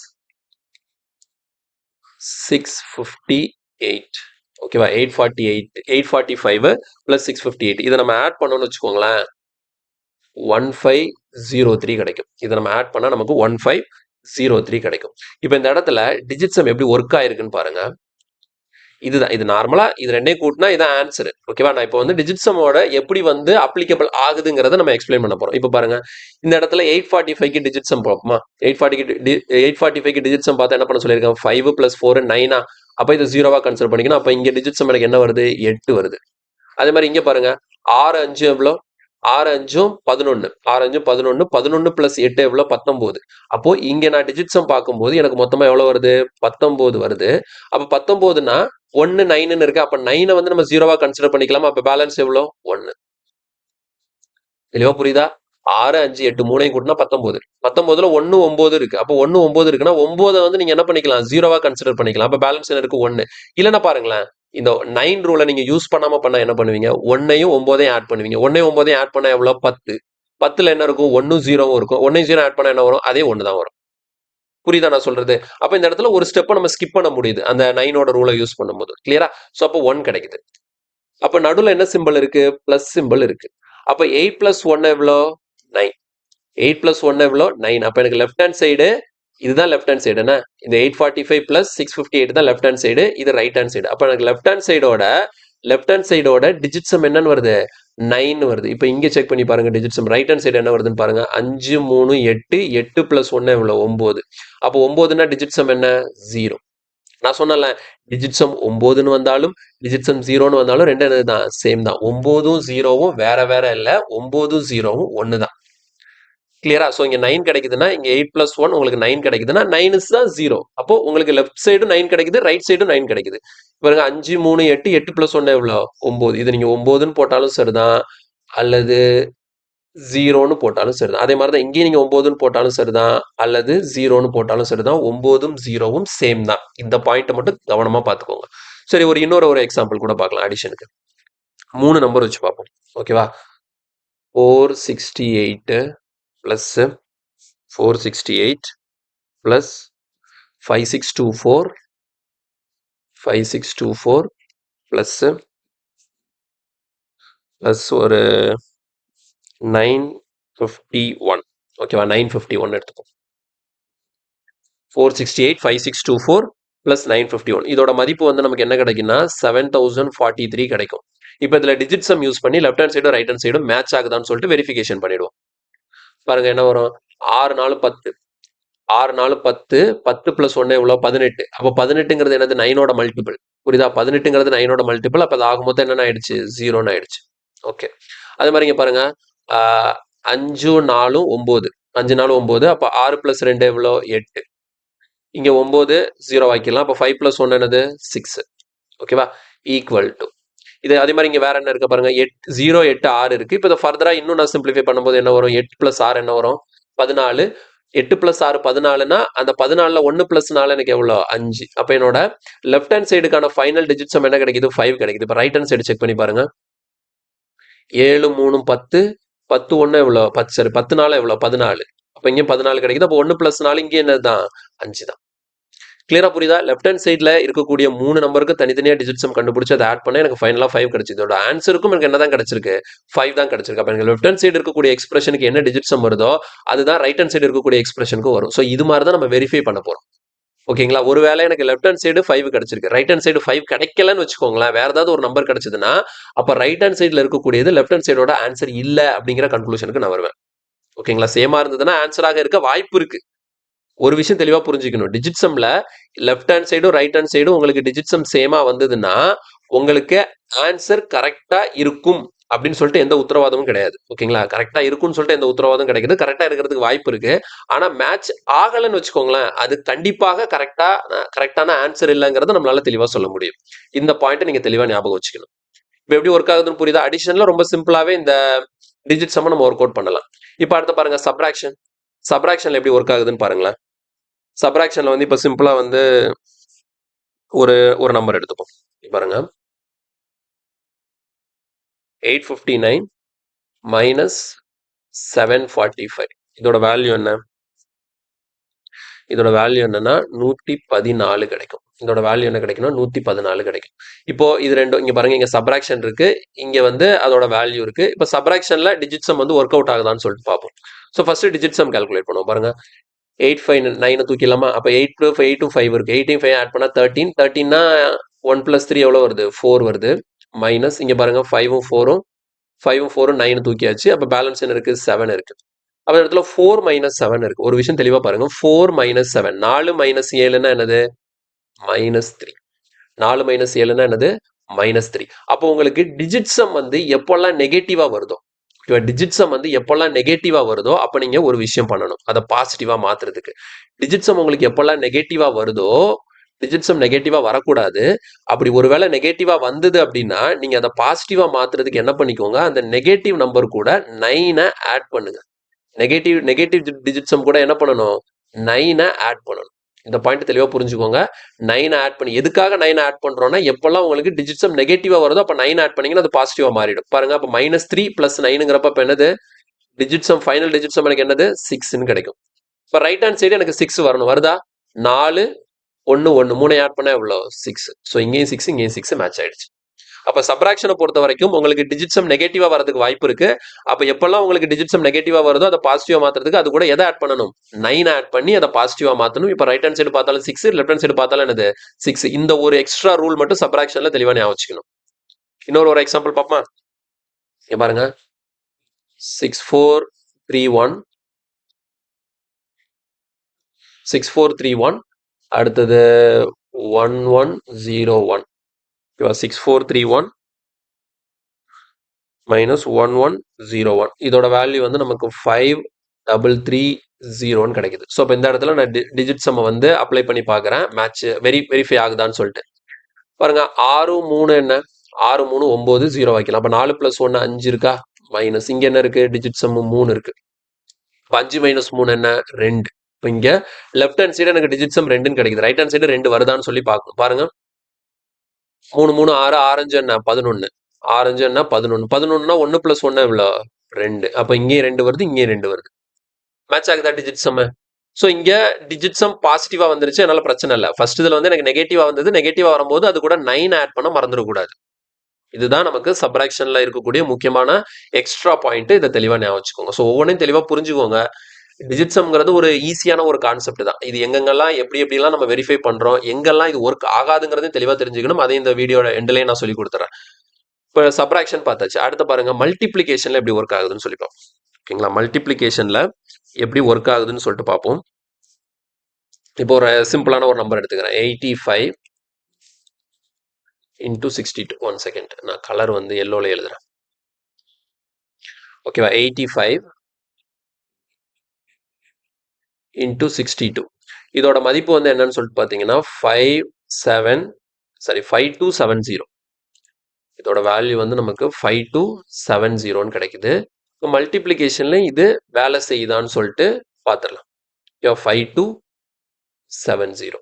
658. ஓகேவா? 845 பிளஸ் 658 இதை நம்ம ஆட் பண்ணோம்னு வச்சுக்கோங்களேன். 1503 கிடைக்கும். இதை நம்ம ஆட் பண்ணா நமக்கு 1503 கிடைக்கும். இப்போ இந்த இடத்துல டிஜிட் சம் எப்படி ஒர்க் ஆயிருக்குன்னு பாருங்க. இதுதான், இது நார்மலா இது ரெண்டையும் கூட்டினா இதான் ஆன்சர். ஓகேவா? நான் இப்போ வந்து டிஜிட் சம்மோட எப்படி வந்து அப்ளிகபிள் ஆகுதுங்கிறத நம்ம எக்ஸ்பிளைன் பண்ண போறோம். இப்போ பாருங்க, இந்த இடத்துல 845க்கு டிஜிட் சம் பார்ப்போமா? 845க்கு டிஜிட் சம் பார்த்தா என்ன பண்ண சொல்லியிருக்கேன்? 5 + 4 9. அப்போ இது 0வா கன்சிடர் பண்ணிக்கணும். அப்போ இங்க டிஜிட் சம் எனக்கு என்ன வருது? 8 வருது. அதே மாதிரி இங்க பாருங்க, 6 5 எவ்வளோ? 6 5 11. 6 5 11. 11 + 8 எவ்வளோ? 19. அப்போ இங்க நான் டிஜிட் சம் பார்க்கும்போது எனக்கு மொத்தமா எவ்வளவு வருது? 19 வருது. அப்ப 19னா 1 9ன்னு இருக்கு. அப்ப 9 வந்து நம்ம 0வா கன்சிடர் பண்ணிக்கலாமா? அப்ப பேலன்ஸ் எவ்வளோ? 1. தெளிவா புரியுதா? 6 5 8 மூணையும் கூட்டினா 19. 19ல 1 9 இருக்கு. அப்போ 1 9 இருக்குன்னா 9 வந்து நீங்க என்ன பண்ணிக்கலாம்? 0வா கன்சிடர் பண்ணிக்கலாம். அப்ப பேலன்ஸ் என்ன இருக்கு? 1. இல்லைன்னா பாருங்களேன், இந்த 9 ரூலை நீங்க யூஸ் பண்ணாம பண்ணா என்ன பண்ணுவீங்க? 1ஐயும் 9ஐயும் ஆட் பண்ணுவீங்க. 1ஐயும் 9ஐயும் ஆட் பண்ணா எவ்வளோ? 10. 10ல என்ன இருக்கும்? 1ம் 0வும் இருக்கும். 1ஐயும் 0 ஆட் பண்ணா என்ன வரும்? அதே 1 தான் வரும். புரியுதா நான் சொல்றது? அப்ப இந்த இடத்துல ஒரு ஸ்டெப்பை நம்ம ஸ்கிப் பண்ண முடியுது அந்த 9ஓட ரூலை யூஸ் பண்ணும்போது. கிளியரா? ஸோ அப்போ 1 கிடைக்குது. அப்ப நடுவில் என்ன சிம்பிள் இருக்கு? பிளஸ் சிம்பிள் இருக்கு. அப்ப 8 + 1 எவ்வளோ? 9. 8 + 1 எவ்வளோ? 9. அப்ப எனக்கு லெஃப்ட் ஹேண்ட் சைடு இதுதான் லெஃப்ட் ஹேண்ட் சைடு. என்ன? இந்த 845 + 658 தான் லெஃப்ட் ஹேண்ட் சைடு. இது ரைட் ஹேண்ட் சைடு. அப்ப எனக்கு லெஃப்ட் ஹேண்ட் சைடோட டிஜிட் சம் என்னன்னு வருது? 9 வருது. இப்போ இங்க செக் பண்ணி பாருங்க digit sum. Right hand side என்ன வருதுன்னு பாருங்க. 5 3 8. 8 + 1 எவ்வளோ? 9. அப்போ 9னா டிஜிட் சம் என்ன? 0. நான் சொன்னல, டிஜிட் சம் 9ன்னு வந்தாலும் டிஜிட் சம் 0ன்னு வந்தாலும் ரெண்டு என்னது தான்? சேம் தான். 9ம் 0வும் வேற வேற இல்ல. 9ம் 0வும் 1 தான். கிளியரா? ஸோ இங்க 9 கிடைக்குதுன்னா இங்க 8 + 1 உங்களுக்கு 9 கிடைக்குதுன்னா 9 இஸ் தான் 0. அப்போ உங்களுக்கு லெஃப்ட் சைடும் 9 கிடைக்குது, ரைட் சைடும் 9 கிடைக்குது. பாருங்க 5 3 8. 8 + 1 எவ்வளோ? 9. இது நீங்க 9ன்னு போட்டாலும் சரிதான், அல்லது 0ன்னு போட்டாலும் சரிதான். அதே மாதிரி தான் இங்கேயும் நீங்க 9ன்னு போட்டாலும் சரிதான், அல்லது 0ன்னு போட்டாலும் சரிதான். 9ம் 0வும் சேம் தான். இந்த பாயிண்ட்டை மட்டும் கவனமா பார்த்துக்கோங்க. சரி, இன்னொரு எக்ஸாம்பிள் கூட பார்க்கலாம் அடிஷனுக்கு. 3 நம்பர் வச்சு பார்ப்போம். ஓகேவா? 468 + 468 + 5624 5624 ப்ளஸ் ஒரு 951. ஓகேவா? 951 எடுத்துக்கோ. 468 5624 + 951. இதோட மதிப்பு வந்து நமக்கு என்ன கிடைக்குன்னா 7043 கிடைக்கும். இப்போ இதுல டிஜிட் சம் யூஸ் பண்ணி லெஃப்ட் ஹேண்ட் சைடும் ரைட் ஹேண்ட் சைடும் மேட்ச் ஆகுதான்னு சொல்லிட்டு வெரிஃபிகேஷன் பண்ணிடுவோம். பாருங்க என்ன வரும்? 6 4 10. 6 4 10. 10 + 1 எவ்வளோ? 18. அப்போ 18ங்கிறது என்னது? 9ஓட மல்டிபிள். புரியுதா? 18ங்கிறது 9ஓட மல்டிபிள். அப்போ அது ஆகும்போது என்னென்ன ஆயிடுச்சு? 0ன்னு ஆயிடுச்சு. ஓகே. அதே மாதிரி இங்க பாருங்க, 5 4 9. 5 4 9. அப்போ 6 + 2 எவ்வளோ? 8. இங்க 9 0 ஆக்கிடலாம். அப்போ 5 + 1 என்னது? 6. ஓகேவா? ஈக்குவல் டு இது. அதே மாதிரி இங்க வேற என்ன இருக்கு பாருங்க. 0 8 6 இருக்கு. இப்போ இதை ஃபர்தரா இன்னும் நான் சிம்பிளிஃபை பண்ணும்போது என்ன வரும்? 8 + 6 என்ன வரும்? 14. 8 + 6 14னா அந்த 14ல 1 + 4 எனக்கு எவ்வளோ? 5. அப்போ என்னோட லெஃப்ட் ஹேண்ட் சைடுக்கான ஃபைனல் டிஜிட் சம் என்ன கிடைக்குது? 5 கிடைக்குது. இப்போ ரைட் ஹேண்ட் சைடு செக் பண்ணி பாருங்க. 7 3 10. 10 1 எவ்வளோ? 10 சரி 10 4 எவ்வளோ? 14. அப்போ இங்கே 14 கிடைக்குது. அப்போ 1 + 4 இங்கே என்னதான்? 5 தான். கிளியரா புரியுதா? லெஃப்ட் ஹேண்ட் சைட்ல இருக்கக்கூடிய 3 நம்பருக்கு தனித்தனியா டிஜிட் சம் கண்டுபிடிச்சு அதை ஆட் பண்ண எனக்கு ஃபைனலா 5 கிடைச்சது. இதோட ஆன்சருக்கும் எனக்கு என்ன தான் கிடைச்சிருக்கு? 5 தான் கிடைச்சிருக்கு. அப்ப எனக்கு லெஃப்ட் ஹேண்ட் சைடு இருக்கக்கூடிய எக்ஸ்பிரஷனுக்கு என்ன டிஜிட் சம் வருதோ அதுதான் ரைட் ஹேண்ட் சைடு இருக்கக்கூடிய எக்ஸ்பிரஷனுக்கு வரும். ஸோ இது மாதிரி தான் நம்ம வெரிஃபை பண்ண போறோம். ஓகேங்களா? ஒருவேளை எனக்கு லெஃப்ட் ஹேண்ட் சைடு 5 கிடைச்சிருக்கு, ரைட் ஹேண்ட் சைடு 5 கிடைக்கலன்னு வச்சுக்கோங்களேன், வேற ஏதாவது ஒரு நம்பர் கிடைச்சதுன்னா அப்ப ரைட் ஹேண்ட் சைடுல இருக்கக்கூடியது லெஃப்ட் ஹேண்ட் சைடோட ஆன்சர் இல்ல அப்படிங்கிற கன்க்ளூஷனுக்கு நான் வருவேன். ஓகேங்களா? சேமா இருந்ததுன்னா ஆன்சராக இருக்க வாய்ப்பு இருக்கு. ஒரு விஷயம் தெளிவா புரிஞ்சுக்கணும். டிஜிட் சம்ல லெஃப்ட் ஹேண்ட் சைடும் ரைட் ஹேண்ட் சைடும் உங்களுக்கு டிஜிட் சம் சேமா வந்ததுன்னா உங்களுக்கு ஆன்சர் கரெக்டா இருக்கும் அப்படின்னு சொல்லிட்டு எந்த உத்தரவாதமும் கிடையாது. ஓகேங்களா? கரெக்டா இருக்கும்னு சொல்லிட்டு எந்த உத்தரவாதம் கிடைக்குது. கரெக்டா இருக்கிறதுக்கு வாய்ப்பு இருக்கு. ஆனா மேட்ச் ஆகலன்னு வச்சுக்கோங்களேன், அது கண்டிப்பாக கரெக்டான ஆன்சர் இல்லைங்கிறத நம்மளால தெளிவா சொல்ல முடியும். இந்த பாயிண்ட் நீங்க தெளிவா ஞாபகம் வச்சுக்கணும். இப்போ எப்படி ஒர்க் ஆகுதுன்னு புரியுதா? அடிஷன்ல ரொம்ப சிம்பிளாவே இந்த டிஜிட் சம் நம்ம ஒர்க் அவுட் பண்ணலாம். இப்போ அடுத்து பாருங்க சப்ராக்ஷன். சப்ராக்ஷன்ல எப்படி ஒர்க் ஆகுதுன்னு பாருங்களேன். சப்ராக்ஷன்ல வந்து இப்போ சிம்பிளா வந்து ஒரு நம்பர் எடுத்துப்போம். பாருங்க 859 - 745. இதோட வேல்யூ என்ன? இதோட வேல்யூ என்னன்னா 114 கிடைக்கும். இதோட வேல்யூ என்ன கிடைக்கும்னா 114 கிடைக்கும். இப்போ இது ரெண்டும் இங்க பாருங்க, இங்க சப்ராக்ஷன் இருக்கு, இங்க வந்து அதோட வேல்யூ இருக்கு. இப்போ சப்ராக்ஷன்ல டிஜிட் சம் வந்து ஒர்க் அவுட் ஆகுதான்னு சொல்லிட்டு பார்ப்போம். So first digit sum calculate பண்ணுவோம். பாருங்க 8 5 9 தூக்கிடலாமா? அப்போ 8 + 8 + 5 இருக்கு. 8 5 ஆட் பண்ணா 13. 13னா 1 + 3 எவ்வளோ வருது? 4 வருது. மைனஸ் இங்க பாருங்க 5ம் 4ம் 5ம் 4ம் 9 தூக்கியாச்சு. அப்போ பேலன்ஸ் என்ன இருக்கு? 7 இருக்கு. அப்போ இடத்துல 4 - 7 இருக்கு. ஒரு விஷயம் தெளிவா பாருங்க. 4 - 7 4 - 7ன்னா என்னது? -3. 4 - 7ன்னா என்னது? -3. அப்போ உங்களுக்கு டிஜிட் சம் வந்து எப்பெல்லாம் நெகட்டிவா வருதோ, டிஜிட் சம் வந்து எப்பெல்லாம் நெகட்டிவா வருதோ அப்ப நீங்க ஒரு விஷயம் பண்ணணும், அதை பாசிட்டிவா மாத்துறதுக்கு. டிஜிட் சம் உங்களுக்கு எப்பெல்லாம் நெகட்டிவா வருதோ, டிஜிட் சம் நெகட்டிவா வரக்கூடாது. அப்படி ஒருவேளை நெகட்டிவா வந்தது அப்படின்னா நீங்க அதை பாசிட்டிவா மாத்துறதுக்கு என்ன பண்ணிக்கோங்க, அந்த நெகட்டிவ் நம்பர் கூட 9 ஆட் பண்ணுங்க. நெகட்டிவ் டிஜிட் சம் கூட என்ன பண்ணணும்? 9 ஆட் பண்ணணும். இந்த பாயிண்ட் தெளிவா புரிஞ்சுக்கோங்க. 9 ஆட் பண்ணி, எதுக்காக 9 ஆட் பண்றோம்னா எப்பெல்லாம் உங்களுக்கு டிஜிட் சம் நெகட்டிவா வருதோ அப்ப 9 ஆட் பண்ணீங்கன்னா அது பாசிட்டிவா மாறிடும். பாருங்க, அப்ப -3 + 9ங்கிறப்ப இப்ப என்னது? Digit sum, final digit sum எனக்கு என்னது? 6ன்னு கிடைக்கும். இப்ப ரைட் ஹேண்ட் சைடு எனக்கு 6 வரணும். வருதா? 4 1 1 3 ஆட் பண்ணா எவ்வளோ? 6. ஸோ இங்கேயும் 6 இங்கேயும் 6 மேட்ச் ஆயிடுச்சு. அப்ப சப்ராக்ஷனை பொறுத்த வரைக்கும் உங்களுக்கு டிஜிட் சம் நெகட்டிவா வரதுக்கு வாய்ப்பு இருக்கு. அப்ப எப்பெல்லாம் உங்களுக்கு டிஜிட் சம் நெகட்டிவா வருதோ அதை பாசிட்டிவா மாத்துறதுக்கு அது கூட எதை ஆட் பண்ணணும்? 9 ஆட் பண்ணி அதை பாசிட்டிவா மாத்தணும். இப்ப ரைட் ஹேண்ட் சைடு பார்த்தாலும் 6, லெஃப்ட் ஹேண்ட் சைடு பார்த்தாலும் என்னது? 6. இந்த ஒரு எக்ஸ்ட்ரா ரூல் மட்டும் சப்ராக்ஷன்ல தெளிவா ஞாபகம் வச்சுக்கணும். இன்னொரு ஒரு எக்ஸாம்பிள் பார்ப்போமா? இங்க பாருங்க 6431 6431 அடுத்தது 1101. 6431 -1101. இதோட வேல்யூ வந்து நமக்கு 5330 கிடைக்குது. ஸோ இப்போ இந்த இடத்துல நான் டிஜிட் சம் வந்து அப்ளை பண்ணி பார்க்குறேன், மேட்ச் வெரிஃபை ஆகுதான்னு சொல்லிட்டு. பாருங்க 6 3 என்ன? 6 3 9 0 வைக்கலாம். அப்போ 4 + 1 5 இருக்கா? மைனஸ் இங்க என்ன இருக்கு? டிஜிட் சம் 3 இருக்கு. 5 - 3 என்ன? 2. இப்போ இங்க லெஃப்ட் ஹேண்ட் சைடு எனக்கு டிஜிட் சம் 2ன்னு கிடைக்குது. ரைட் ஹேண்ட் சைடு 2 வருதான்னு சொல்லி பார்க்கணும். பாருங்க 3 3 6 6 5 என்ன? 11. 6 5 என்ன? 11. 11னா 1 + 1 எவ்வளோ? 2. அப்போ இங்கேயும் 2 வருது, இங்கேயும் 2 வருது. மேட்ச் ஆகுதா டிஜிட் சம்? ஸோ இங்க டிஜிட் சம் பாசிட்டிவா வந்துருச்சு, அதனால பிரச்சனை இல்லை. ஃபர்ஸ்ட் இதுல வந்து எனக்கு நெகட்டிவா வந்தது. நெகட்டிவா வரும்போது அது கூட 9 ஆட் பண்ண மறந்துடக்கூடாது. இதுதான் நமக்கு சப்ராக்ஷன்ல இருக்கக்கூடிய முக்கியமான எக்ஸ்ட்ரா பாயிண்ட். இதை தெளிவா ஞாபகம் வச்சுக்கோங்க. ஸோ ஒவ்வொன்றையும் தெளிவா புரிஞ்சுக்கோங்க. டிஜிட் சம்ங்கிறது ஒரு ஈஸியான ஒரு கான்செப்ட் தான். இது எங்கெங்கெல்லாம் எப்படிலாம் நம்ம வெரிஃபை பண்றோம், எங்கெல்லாம் இது ஒர்க் ஆகாதுங்கிறதையும் தெளிவா தெரிஞ்சுக்கணும். அதையும் இந்த வீடியோட எண்ட்லயே நான் சொல்லி கொடுத்துறேன். இப்போ சப்ராக்ஷன் பார்த்தாச்சு. அடுத்து பாருங்க மல்டிப்ளிகேஷன்ல எப்படி ஒர்க் ஆகுதுன்னு சொல்லி பார்ப்போம். ஓகேங்களா? மல்டிப்ளிகேஷன்ல எப்படி ஒர்க் ஆகுதுன்னு சொல்லிட்டு பார்ப்போம். இப்போ ஒரு சிம்பிளான ஒரு நம்பர் எடுத்துக்கிறேன். 85 × 62. 1 செகண்ட், நான் கலர் வந்து எல்லோல எழுதுறேன். ஓகேவா? 85 × 62. இதோட மதிப்பு வந்து என்னன்னு சொல்லிட்டு பார்த்தீங்கன்னா 5270. இதோட வேல்யூ வந்து நமக்கு 5270ன்னு கிடைக்குது. இப்போ மல்டிப்ளிகேஷன்ல இது வேலை செய்யுதான்னு சொல்லிட்டு பார்த்துடலாம். 5270.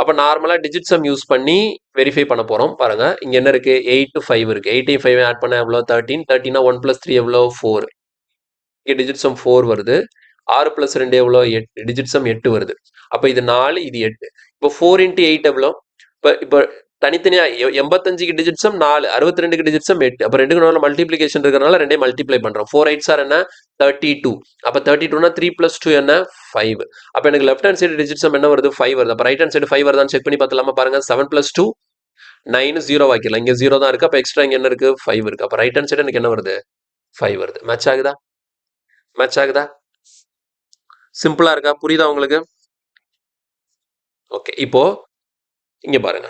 அப்போ நார்மலா டிஜிட் சம் யூஸ் பண்ணி வெரிஃபை பண்ண போறோம். பாருங்க இங்க என்ன இருக்கு? 8 5 இருக்கு. 8 5 ஆட் பண்ண எவ்வளோ? 13. 13னா 1 + 3 எவ்வளோ? 4. இங்க டிஜிட் சம் 4 வருது. 6 + 2 எவ்வளோ? 8. டிஜிட் சம் 8 வருது. அப்போ இது 4, இது 8. இப்போ 4 × 8 எவ்வளோ? இப்போ தனித்தனியா 85க்கு டிஜிட் சம் 4, 62க்கு டிஜிட் சம் 8. அப்போ ரெண்டுக்கு நடுவுல மல்டிப்ளிகேஷன் இருக்கிறனால ரெண்டையும் மல்டிப்ளை பண்றோம். 4 8s என்ன? 32. அப்போ 32னா 3 + 2 என்ன? 5. அப்போ எனக்கு left hand side digit sum என்ன வருது? 5 வருது. அப்போ ரைட் ஹேண்ட் சைடு 5 வருதான்னு செக் பண்ணி பார்த்துலாமா? பாருங்க 7 + 2 9 0 வைக்கலாம். இங்க 0 தான் இருக்கு. அப்போ எக்ஸ்ட்ரா இங்க என்ன இருக்கு? 5 இருக்கு. அப்போ ரைட் ஹேண்ட் சைடு எனக்கு என்ன வருது? 5 வருது. மேட்ச் ஆகுதா? மேட்ச் ஆகுதா? சிம்பிளா இருக்கா? புரியுதா உங்களுக்கு? ஓகே, இப்போ இங்க பாருங்க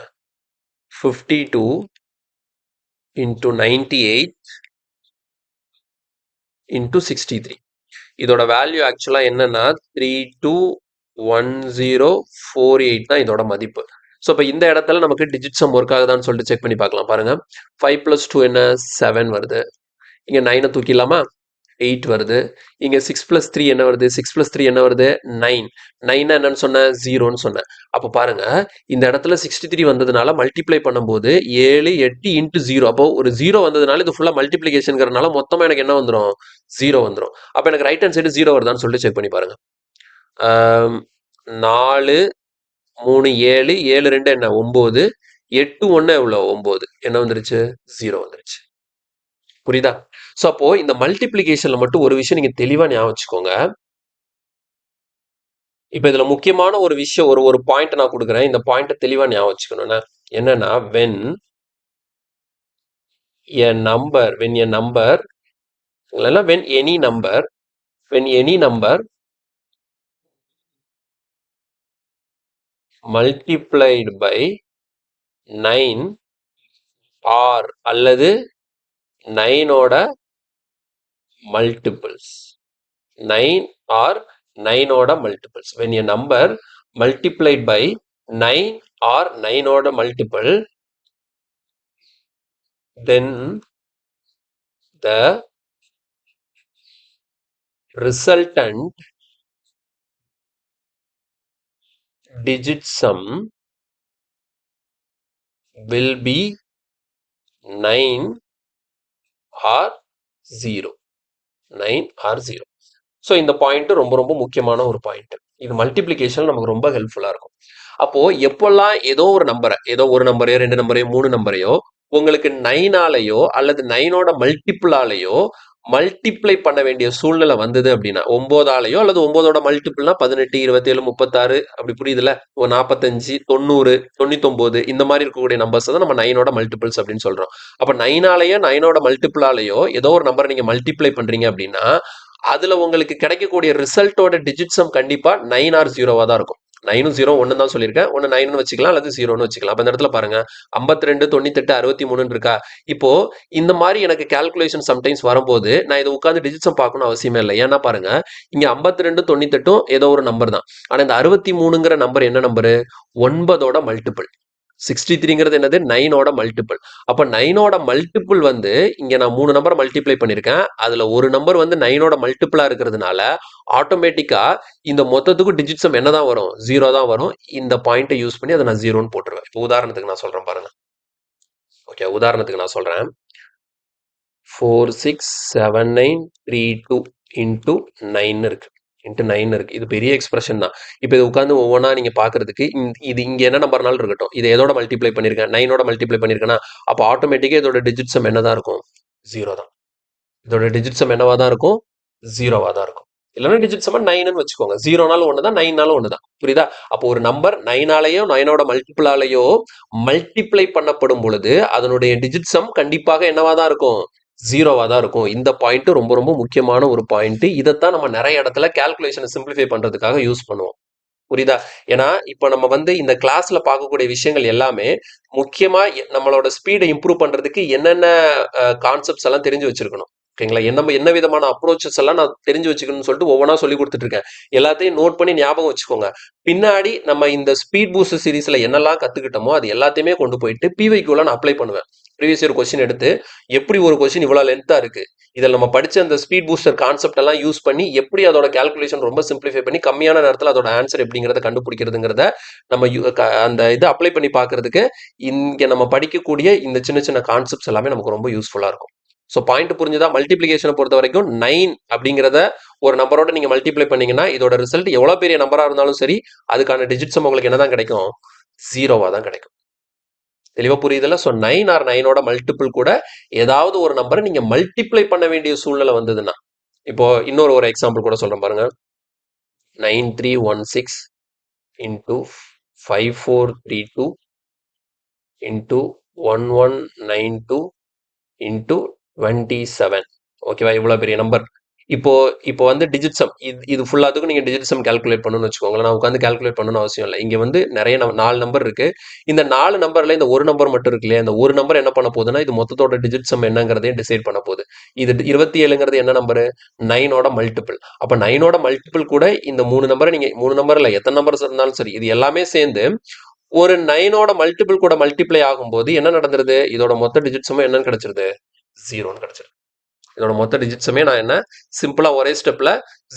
52 × 98 × 63. இதோட வேல்யூ ஆக்சுவலா என்னன்னா 321048 தான் இதோட மதிப்பு. ஸோ இப்போ இந்த இடத்துல நமக்கு டிஜிட் சம் ஒர்க் ஆகுதான்னு சொல்லிட்டு செக் பண்ணி பார்க்கலாம். பாருங்க 5 + 2 என்ன? 7 வருது. இங்க 9 தூக்கிடலாமா? 8 வருது. இங்க 6 + 3 என்ன வருது? 6 + 3 என்ன வருது? 9. 9 என்னன்னு சொன்னேன்? 0ன்னு சொன்னேன். அப்போ பாருங்க இந்த இடத்துல 63 வந்ததுனால மல்டிப்ளை பண்ணும்போது 7 8 × 0. அப்போ ஒரு 0 வந்ததுனால இது ஃபுல்லா மல்டிப்ளிகேஷன்ங்கிறதுனால மொத்தமா எனக்கு என்ன வந்துடும்? 0 வந்துடும். அப்போ எனக்கு ரைட் ஹேண்ட் சைடு 0 வருதான்னு சொல்லிட்டு செக் பண்ணி பாருங்க. 4 3 7 7 2 என்ன 9 8 1 எவ்வளோ 9 என்ன வந்துருச்சு 0 வந்துருச்சு. புரியுதா? ஸோ அப்போ இந்த மல்டிப்ளிகேஷன்ல மட்டும் ஒரு விஷயம் நீங்க தெளிவா ஞாபகம் வச்சுக்கோங்க. இப்போ இதுல முக்கியமான ஒரு விஷயம் ஒரு ஒரு பாயிண்ட் நான் கொடுக்குறேன். இந்த பாயிண்ட்டை தெளிவா ஞாபகம் வச்சுக்கணும்னா என்னன்னா when a number இல்லைன்னா when any number multiplied by 9 or அல்லது 9ஓட multiples 9 or 9ஓட multiples when a number multiplied by 9 or 9ஓட multiple then the resultant digit sum will be 9 or 0. 9 or 0. So இந்த பாயிண்ட் ரொம்ப ரொம்ப முக்கியமான ஒரு பாயிண்ட். இது multiplication நமக்கு ரொம்ப ஹெல்ப்ஃபுல்லா இருக்கும். அப்போ எப்பெல்லாம் ஏதோ ஒரு நம்பரையோ 2 நம்பரையோ 3 நம்பரையோ உங்களுக்கு 9ஆலையோ அல்லது 9ஓட மல்டிபிளாலேயோ மல்டிப்ளை பண்ண வேண்டிய சூழ்நிலை வந்தது அப்படின்னா 9ஆலையோ அல்லது 9ஓட மல்டிபிள்னா 18 27 36 அப்படி புரியுதுல, ஒரு 45 90 99 இந்த மாதிரி இருக்கக்கூடிய நம்பர்ஸ் தான் நம்ம 9ஓட மல்டிபிள்ஸ் அப்படின்னு சொல்றோம். அப்ப 9ஆலையோ 9ஓட மல்டிபிளாலேயோ ஏதோ ஒரு நம்பரை நீங்க மல்டிப்ளை பண்றீங்க அப்படின்னா அதுல உங்களுக்கு கிடைக்கக்கூடிய ரிசல்ட்டோட டிஜிட் சம் கண்டிப்பா 9 ஆர் 0வா தான் இருக்கும். 9 0 1 தான் சொல்லியிருக்கேன். ஒன்னு 9 வச்சுக்கலாம் அல்லது 0 வச்சுக்கலாம். அப்ப இந்த இடத்துல பாருங்க 52 98 63 இருக்கா. இப்போ இந்த மாதிரி எனக்கு கால்குலேஷன் சம்டைம்ஸ் வரும்போது நான் இதை உட்காந்து டிஜிட் சம் பார்க்கணும் அவசியமே இல்லை. ஏன்னா பாருங்க இங்க 52 98 ஏதோ ஒரு நம்பர் தான். ஆனா இந்த 63ங்கிற நம்பர் என்ன நம்பரு 9ஓட மல்டிபிள். 63ங்கிறது என்னது 9ஓட மல்டிபிள். அப்ப 9ஓட மல்டிபிள் வந்து இங்க நான் 3 நம்பரை மல்டிப்ளை பண்ணிருக்கேன். அதுல ஒரு நம்பர் வந்து 9ஓட மல்டிபிளா இருக்கிறதுனால ஆட்டோமேட்டிக்கா இந்த மொத்தத்துக்கும் டிஜிட் சம் என்னதான் வரும் 0 தான் வரும். இந்த பாயிண்ட்டை யூஸ் பண்ணி அதை நான் 0ன்னு போட்டுருவேன். இப்போ உதாரணத்துக்கு நான் சொல்றேன் பாருங்க. ஓகே, உதாரணத்துக்கு நான் சொல்றேன் 467932 இன்டூ 9 இருக்கு இன்ட்டு 9 இருக்கு. இது பெரிய எக்ஸ்பிரஷன் தான். இப்போ இது உட்காந்து ஒவ்வொன்றா நீங்க பாக்குறதுக்கு இது இங்க என்ன நம்பர்னாலும் இருக்கட்டும், இது எதோட மல்டிப்ளை பண்ணிருக்கேன் 9ஓட மல்டிப்ளை பண்ணிருக்கேன்னா அப்போ ஆட்டோமேட்டிக்கா இதோட டிஜிட் சம் என்னதான் இருக்கும் 0 தான். இதோட டிஜிட் சம் என்னவா தான் இருக்கும் 0வா தான் இருக்கும். இல்லைன்னா டிஜிட் சம் 9ன்னு வச்சுக்கோங்க. 0நாலும் ஒன்று தான் 9நாலும் ஒன்று தான். புரியுதா? அப்போ ஒரு நம்பர் 9ஆலேயோ 9ஓட மல்டிபிளாலேயோ மல்டிப்ளை பண்ணப்படும் பொழுது அதனுடைய டிஜிட் சம் கண்டிப்பாக என்னவா தான் இருக்கும் 0வா தான் இருக்கும். இந்த பாயிண்ட் ரொம்ப ரொம்ப முக்கியமான ஒரு பாயிண்ட். இதைத்தான் நம்ம நிறைய இடத்துல கால்குலேஷனை சிம்பிளிஃபை பண்றதுக்காக யூஸ் பண்ணுவோம். புரியுதா? ஏன்னா இப்போ நம்ம வந்து இந்த கிளாஸ்ல பார்க்கக்கூடிய விஷயங்கள் எல்லாமே முக்கியமா நம்மளோட ஸ்பீடை இம்ப்ரூவ் பண்றதுக்கு என்னென்ன கான்செப்ட்ஸ் எல்லாம் தெரிஞ்சு வச்சிருக்கணும். ஓகேங்களா? என்ன விதமான அப்ரோச்சஸ் எல்லாம் நான் தெரிஞ்சு வச்சுக்கணும்னு சொல்லிட்டு ஒவ்வொன்றா சொல்லி கொடுத்துட்டு இருக்கேன். எல்லாத்தையும் நோட் பண்ணி ஞாபகம் வச்சுக்கோங்க. பின்னாடி நம்ம இந்த ஸ்பீட் பூஸ்டர் சீரீஸ்ல என்னெல்லாம் கத்துக்கிட்டோமோ அது எல்லாத்தையுமே கொண்டு போயிட்டு பிவைக்யூல நான் அப்ளை பண்ணுவேன். ப்ரீவியஸ் இயர் கொஸ்டின் எடுத்து எப்படி ஒரு கொஸ்டின் இவ்வளவு லென்த்தா இருக்கு, இதில் நம்ம படிச்ச அந்த ஸ்பீட் பூஸ்டர் கான்செப்ட் எல்லாம் யூஸ் பண்ணி எப்படி அதோட கால்குலேஷன் ரொம்ப சிம்பிளிஃபை பண்ணி கம்மியான நேரத்தில் அதோட ஆன்சர் எப்படிங்கிறத கண்டுபிடிக்கிறதுங்கிறத நம்ம அந்த இது அப்ளை பண்ணி பார்க்கறதுக்கு இங்க நம்ம படிக்கக்கூடிய இந்த சின்ன சின்ன கான்செப்ட்ஸ் எல்லாமே நமக்கு ரொம்ப யூஸ்ஃபுல்லா இருக்கும். ஸோ பாயிண்ட் புரிஞ்சுதா? மல்டிப்ளிகேஷனை பொறுத்த வரைக்கும் 9 அப்படிங்கிறத ஒரு நம்பரோட நீங்க மல்டிப்ளை பண்ணீங்கன்னா இதோட ரிசல்ட் எவ்வளவு பெரிய நம்பரா இருந்தாலும் சரி அதுக்கான டிஜிட் சம் உங்களுக்கு என்னதான் கிடைக்கும் 0வா தான் கிடைக்கும். தெளிவா புரியுதுல? ஸோ 9 ஆர் 9ஓட மல்டிபிள் கூட ஏதாவது ஒரு நம்பரை நீங்க மல்டிப்ளை பண்ண வேண்டிய சூழ்நிலை வந்ததுன்னா, இப்போ இன்னொரு ஒரு எக்ஸாம்பிள் கூட சொல்றேன் பாருங்க. 9316 இன்டூ 5432 இன்டூ 1192 இன்டூ 27. ஓகேவா? இவ்வளவு பெரிய நம்பர். இப்போ வந்து டிஜிட் சம் இது ஃபுல்லாத்துக்கும் நீங்க டிஜிட் சம் கால்குலேட் பண்ணணும்னு வச்சுக்கோங்களேன். நான் உட்காந்து கால்குலேட் பண்ணணும்னு அவசியம் இல்லை. இங்க வந்து நிறைய 4 நம்பர் இருக்கு. இந்த 4 நம்பர்ல இந்த ஒரு நம்பர் மட்டும் இருக்கு இல்லையா? இந்த ஒரு நம்பர் என்ன பண்ண போகுதுன்னா இது மொத்தத்தோட டிஜிட் சம் என்னங்கிறதையும் டிசைட் பண்ண போகுது. இது 27ங்கிறது என்ன நம்பர் 9ஓட மல்டிபிள். அப்ப 9ஓட மல்டிபிள் கூட இந்த 3 நம்பரை நீங்க 3 நம்பர் இல்லை எத்தனை நம்பர்ஸ் இருந்தாலும் சரி இது எல்லாமே சேர்ந்து ஒரு 9ஓட மல்டிபிள் கூட மல்டிப்ளை ஆகும்போது என்ன நடந்துருது இதோட மொத்த டிஜிட் சம் என்னன்னு கிடைச்சிருது 0ன்னு கிடைச்சிருது. இதோட மொத்த டிஜிட்ஸுமே நான் என்ன சிம்பிளா ஒரே ஸ்டெப்ல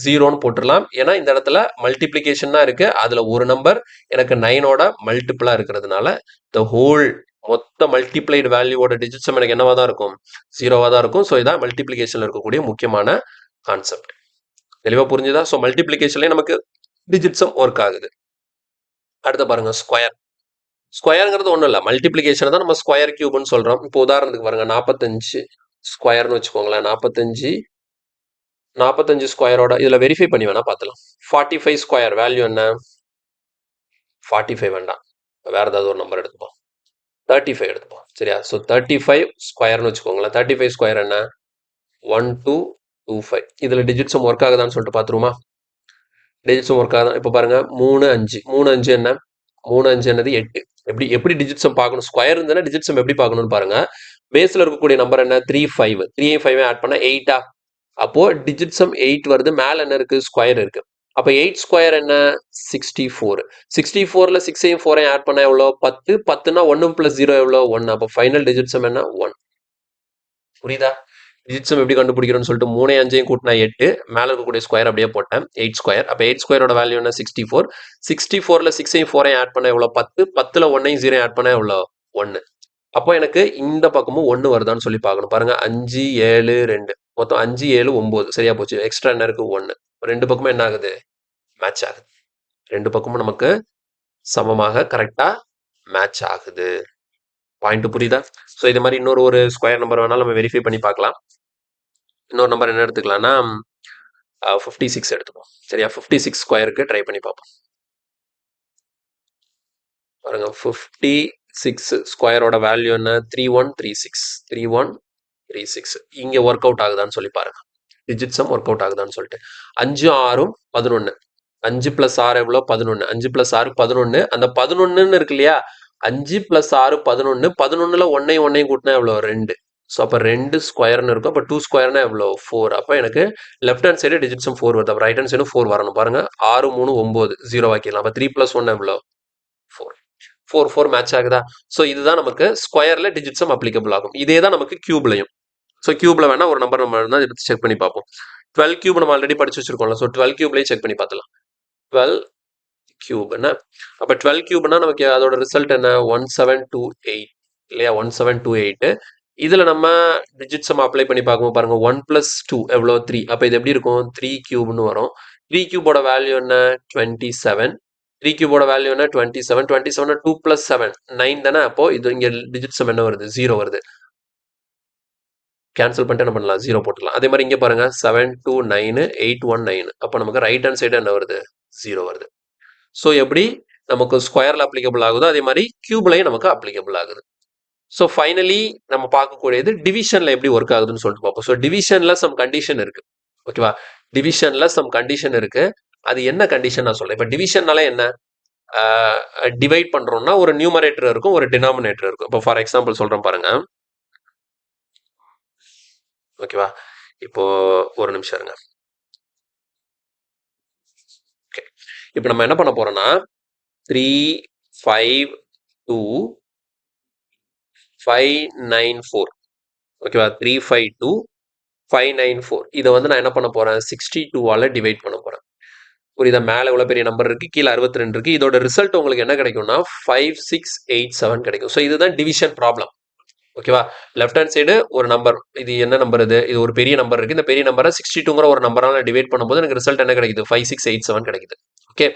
0ன்னு போட்டுடலாம். ஏன்னா இந்த இடத்துல மல்டிப்ளிகேஷன் தான் இருக்கு. அதுல ஒரு நம்பர் எனக்கு 9ஓட மல்டிபிளா இருக்கிறதுனால த ஹோல் மொத்த மல்டிப்ளைடு வேல்யூவோட டிஜிட்ஸும் எனக்கு என்னவா தான் இருக்கும் 0வா தான் இருக்கும். ஸோ இதான் மல்டிப்ளிகேஷன்ல இருக்கக்கூடிய முக்கியமான கான்செப்ட். தெளிவா புரிஞ்சுதா? ஸோ மல்டிப்ளிகேஷன்லயே நமக்கு டிஜிட்ஸும் ஒர்க் ஆகுது. அடுத்து பாருங்க ஸ்கொயர். ஸ்கொயருங்கிறது ஒன்றும் இல்லை, மல்டிப்ளிகேஷனை தான் நம்ம ஸ்கொயர் கியூப்னு சொல்கிறோம். இப்போ உதாரணத்துக்கு பாருங்க 45 ஸ்கொயர்னு வச்சுக்கோங்களேன். 45 ஸ்கொயரோட இதில் வெரிஃபை பண்ணி வேணால் பார்த்துலாம். 45 ஸ்கொயர் வேல்யூ என்ன? 45 வேண்டாம், வேறு ஏதாவது ஒரு நம்பர் எடுத்துப்போம். 35 எடுத்துப்போம். சரியா? ஸோ 35 ஸ்கொயர்னு வச்சுக்கோங்களேன். 35 ஸ்கொயர் என்ன? 1225. இதில் டிஜிட்ஸும் ஒர்க் ஆகுதான்னு சொல்லிட்டு பார்த்துருமா? டிஜிட்ஸும் ஒர்க் ஆகுதான். இப்போ பாருங்க 3 5 என்ன? 3 5 என்னது? 8. எப்படி டிஜிட்ஸும் பார்க்கணும்? ஸ்கொயர் இருந்ததுன்னா டிஜிட்ஸும் எப்படி பார்க்கணும்னு பாருங்க. பேஸில் இருக்கக்கூடிய நம்பர் என்ன? 3 5. 3 5 ஆட் பண்ணால் 8ஆ? அப்போ டிஜிட்ஸும் 8 வருது. மேலே என்ன இருக்கு? ஸ்கொயர் இருக்கு. அப்போ 8 ஸ்கொயர் என்ன? 64. 64ல 6ஐயும் 4ஐயும் ஆட் பண்ணால் எவ்வளோ? 10. 10னா 1 + 0 எவ்வளோ? 1. அப்போ ஃபைனல் டிஜிட்ஸும் என்ன? 1. புரியுதா? டிஜிட்ஸும் எப்படி கண்டுபிடிக்கிறோம்னு சொல்லிட்டு 3 5ஐயும் கூட்டினா 8, மேலே இருக்கக்கூடிய ஸ்கொயர் அப்படியே போட்டேன். 8 ஸ்கொயர். அப்போ 8 ஸ்கொயரோட வேல்யூ என்ன? 64. 64ல 6ஐயும் 4ஐயும் ஆட் பண்ணால் எவ்வளோ? 10. 10ல 1ஐயும் 0ஐயும் ஆட் பண்ணால் எவ்வளோ? 1. அப்போ எனக்கு இந்த பக்கமும் 1 வருதான்னு சொல்லி பார்க்கணும். பாருங்க 5 7 2 மொத்தம் 5 7 9. சரியா போச்சு. எக்ஸ்ட்ரா என்ன இருக்கு? 1. ரெண்டு பக்கமும் என்ன ஆகுது? மேட்ச் ஆகுது. ரெண்டு பக்கமும் நமக்கு சமமாக கரெக்டா மேட்ச் ஆகுது. பாயிண்ட் புரியுதா? ஸோ இது மாதிரி இன்னொரு ஒரு ஸ்கொயர் நம்பர் வேணாலும் நம்ம வெரிஃபை பண்ணி பார்க்கலாம். இன்னொரு நம்பர் என்ன எடுத்துக்கலாம்னா 56 எடுத்துப்போம். சரியா? 56 ஸ்கொயருக்கு ட்ரை பண்ணி பார்ப்போம். பாருங்க 56 ஸ்கொயரோட வேல்யூ என்ன? 3136. 3136. இங்க ஒர்க் அவுட் ஆகுதான்னு சொல்லி பாருங்க. டிஜிட்ஸும் ஒர்க் அவுட் ஆகுதான்னு சொல்லிட்டு 5 6 11. 5 + 6 எவ்வளோ? 11. 5 + 6 11. அந்த 11ன்னு இருக்கு இல்லையா? 5 + 6 11. 11ல 1ஐயும் 1ஐயும் கூட்டினா எவ்வளோ? 2. ஸோ அப்போ 2 ஸ்கொயர்னு இருக்கும். அப்போ 2 ஸ்கொயர்னா எவ்வளோ? 4. அப்போ எனக்கு லெஃப்ட் ஹேண்ட் சைடு டிஜிட்ஸும் 4 வருது. அப்போ ரைட் ஹேண்ட் சைடும் 4 வரணும். பாருங்க 6 3 9 0 ஆக்கிடலாம். அப்போ 3 + 1 எவ்வளோ? 4. 4 4 மேட்ச் ஆகுதா? ஸோ இதுதான் நமக்கு ஸ்கொயர்ல டிஜிட்ஸும் அப்ளிகபிள் ஆகும். இதே தான் நமக்கு கியூப்லையும். ஸோ கியூப்ல வேணா ஒரு நம்பர் நம்ம தான் எடுத்து செக் பண்ணி பார்ப்போம். 12 கியூப் நம்ம ஆல்ரெடி படிச்சு வச்சிருக்கோம்ல. ஸோ 12 கியூப்லேயே செக் பண்ணி பார்த்துலாம். 12 கியூப் என்ன? அப்போ 12 கியூப்னா நமக்கு அதோட ரிசல்ட் என்ன? 1728 இல்லையா? 1728. இதில் நம்ம டிஜிட்ஸ் நம்ம அப்ளை பண்ணி பார்க்கும்போது பாருங்க 1 + 2 எவ்வளோ? 3. அப்போ இது எப்படி இருக்கும்? 3 கியூப்னு வரும். 3 கியூபோட வேல்யூ என்ன? 27. 3 கியூபோட வேல்யூ என்ன? 27. 27 2 + 7 9 தானே? அப்போ இது இங்கே டிஜிட்ஸ் என்ன வருது? 0 வருது. கேன்சல் பண்ணிட்டு என்ன பண்ணலாம்? 0 போட்டுக்கலாம். அதே மாதிரி இங்கே பாருங்க 729 819. அப்போ நமக்கு ரைட் ஹேண்ட் சைடு என்ன வருது? 0 வருது. ஸோ எப்படி நமக்கு ஸ்கொயர்ல அப்ளிகபிள் ஆகுதோ அதே மாதிரி கியூப்லையும் நமக்கு அப்ளிகபிள் ஆகுது. ஸோ ஃபைனலி நம்ம பார்க்கக்கூடியது டிவிஷன்ல எப்படி ஒர்க் ஆகுதுன்னு சொல்லிட்டு பார்ப்போம். ஸோ டிவிஷன்ல சம் கண்டிஷன் இருக்கு. ஓகேவா? டிவிஷன்ல சம் கண்டிஷன் இருக்கு. அது என்ன கண்டிஷன் நான் சொல்றேன். இப்போ டிவிஷன்னால என்ன? டிவைட் பண்றோம்னா ஒரு நியூமரேட்டர் இருக்கும், ஒரு டினாமினேட்டர் இருக்கும். இப்போ ஃபார் எக்ஸாம்பிள் சொல்றேன் பாருங்க. ஓகேவா? இப்போ ஒரு நிமிஷம் இருங்க. ஓகே, இப்போ நம்ம என்ன பண்ண போறோம்னா 3 5 2 594. ஓகேவா? 3 5 2 594. இதை வந்து நான் என்ன பண்ண போறேன்? 62ஆல டிவைட் பண்ண போறேன். புரியுதா? மேலே இவ்வளோ பெரிய நம்பர் இருக்கு, கீழே 62 இருக்கு. இதோட ரிசல்ட் உங்களுக்கு என்ன கிடைக்கும்னா 5687 கிடைக்கும். ஸோ இதுதான் டிவிஷன் ப்ராப்ளம். ஓகேவா? லெஃப்ட் ஹேண்ட் சைடு ஒரு நம்பர், இது என்ன நம்பர்? இது ஒரு பெரிய நம்பர் இருக்கு. இந்த பெரிய நம்பரை 62ங்கிற ஒரு நம்பரால டிவைட் பண்ணும்போது எனக்கு ரிசல்ட் என்ன கிடைக்குது? 5687 கிடைக்குது. ஓகே,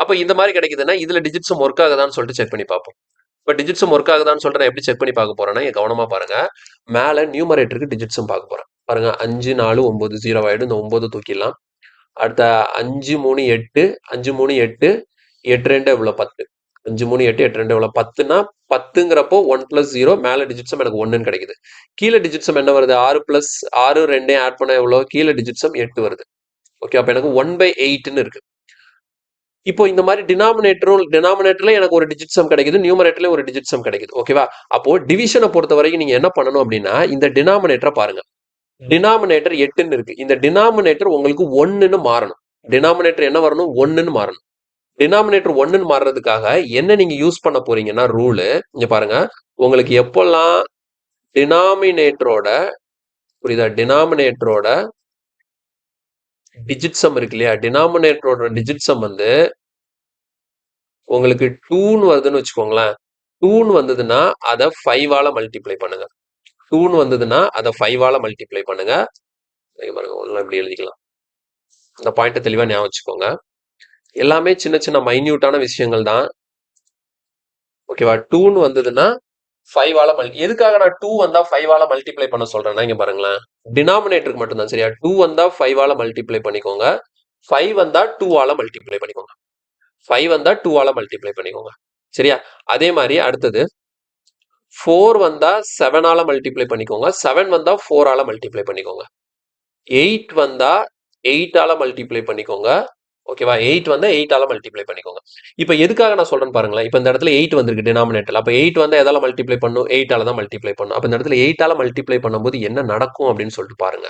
அப்போ இந்த மாதிரி கிடைக்குதுன்னா இதுல டிஜிட்ஸும் ஒர்க் ஆகுதான்னு சொல்லிட்டு செக் பண்ணி பார்ப்போம். இப்போ டிஜிட்ஸும் ஒர்க் ஆகுதான்னு சொல்லிட்டு நான் எப்படி செக் பண்ணி பார்க்க போறேன்னா, கவனமா பாருங்க. மேலே நியூமரேட்டருக்கு டிஜிட்ஸும் பார்க்க போறேன். பாருங்க 5 4 9 0 ஆயிடும். இந்த 9 தூக்கிடலாம். அடுத்த 5 3 8 5 3 8 8 2 எவ்வளோ? 10. 5 3 8 8 2 எவ்வளோ? 10னா 10ங்கிறப்போ 1 + 0 மேலே டிஜிட்ஸும் எனக்கு 1ன்னு கிடைக்குது. கீழே டிஜிட்ஸும் என்ன வருது? 6 + 6 2 ஆட் பண்ண எவ்வளோ? கீழே டிஜிட்ஸும் 8 வருது. ஓகே, அப்போ எனக்கு 1/8ன்னு இருக்கு. இப்போ இந்த மாதிரி டினாமினேட்டர்ல எனக்கு ஒரு டிஜிட் சம் கிடைக்குது, நியூமரேட்டர்ல ஒரு டிஜிட் சம் கிடைக்குது. ஓகேவா? அப்போ டிவிஷனை பொறுத்த வரைக்கும் நீங்க என்ன பண்ணணும் அப்படின்னா, இந்த டினாமினேட்டரை பாருங்க. டினாமினேட்டர் 8ன்னு இருக்கு. இந்த டினாமினேட்டர் உங்களுக்கு 1ன்னு மாறணும். டினாமினேட்டர் என்ன வரணும்? 1ன்னு மாறணும். டினாமினேட்டர் 1ன்னு மாறுறதுக்காக என்ன நீங்க யூஸ் பண்ண போறீங்கன்னா ரூலு, இங்க பாருங்க. உங்களுக்கு எப்பெல்லாம் டினாமினேட்டரோட, புரியுதா? டினாமினேட்டரோட டிஜிட் சம் இருக்கு இல்லையா? டினாமினேட்டரோட டிஜிட் சம் வந்து உங்களுக்கு 2ன்னு வருதுன்னு வச்சுக்கோங்களேன். 2ன்னு வந்ததுன்னா அதை 5ஆல மல்டிப்ளை பண்ணுங்க. 2ன்னு வந்ததுன்னா அதை 5ஆல மல்டிப்ளை பண்ணுங்க. பாருங்க, ஒன்றும் இப்படி எழுதிக்கலாம். இந்த பாயிண்ட்டை தெளிவாக ஞாபகம் வச்சுக்கோங்க. எல்லாமே சின்ன சின்ன மைன்யூட்டான விஷயங்கள் தான். ஓகேவா? 2ன்னு வந்ததுன்னா 5ஆல எதுக்காக நான் 2 வந்தா 5ஆல மல்டிப்ளை பண்ண சொல்றேன்னா இங்க பாருங்களேன். டினாமினேட்டருக்கு மட்டும் தான் சரியா? 2 வந்தா 5ஆல மல்டிப்ளை பண்ணிக்கோங்க. 5 வந்தா 2ஆல மல்டிப்ளை பண்ணிக்கோங்க. 5 வந்தா 2ஆல மல்டிப்ளை பண்ணிக்கோங்க. சரியா? அதே மாதிரி அடுத்தது 4 வந்தா 7ஆல மல்டிப்ளை பண்ணிக்கோங்க. 7 வந்தா 4ஆல மல்டிப்ளை பண்ணிக்கோங்க. 8 வந்தா 8ஆல மல்டிப்ளை பண்ணிக்கோங்க. ஓகேவா? 8 வந்தா 8ஆல மல்டிப்ளை பண்ணிக்கோங்க. இப்ப எதுக்காக நான் சொல்றேன்னு பாருங்களேன். இப்ப இந்த இடத்துல 8 வந்திருக்கு டினாமினேட்டர்ல. அப்ப 8 வந்தா எதால மல்டிப்ளை பண்ணும்? 8ஆல தான் மல்டிப்ளை பண்ணும். அப்ப இந்த இடத்துல 8ஆல மல்டிப்ளை பண்ணும்போது என்ன நடக்கும் அப்படின்னு சொல்லிட்டு பாருங்க.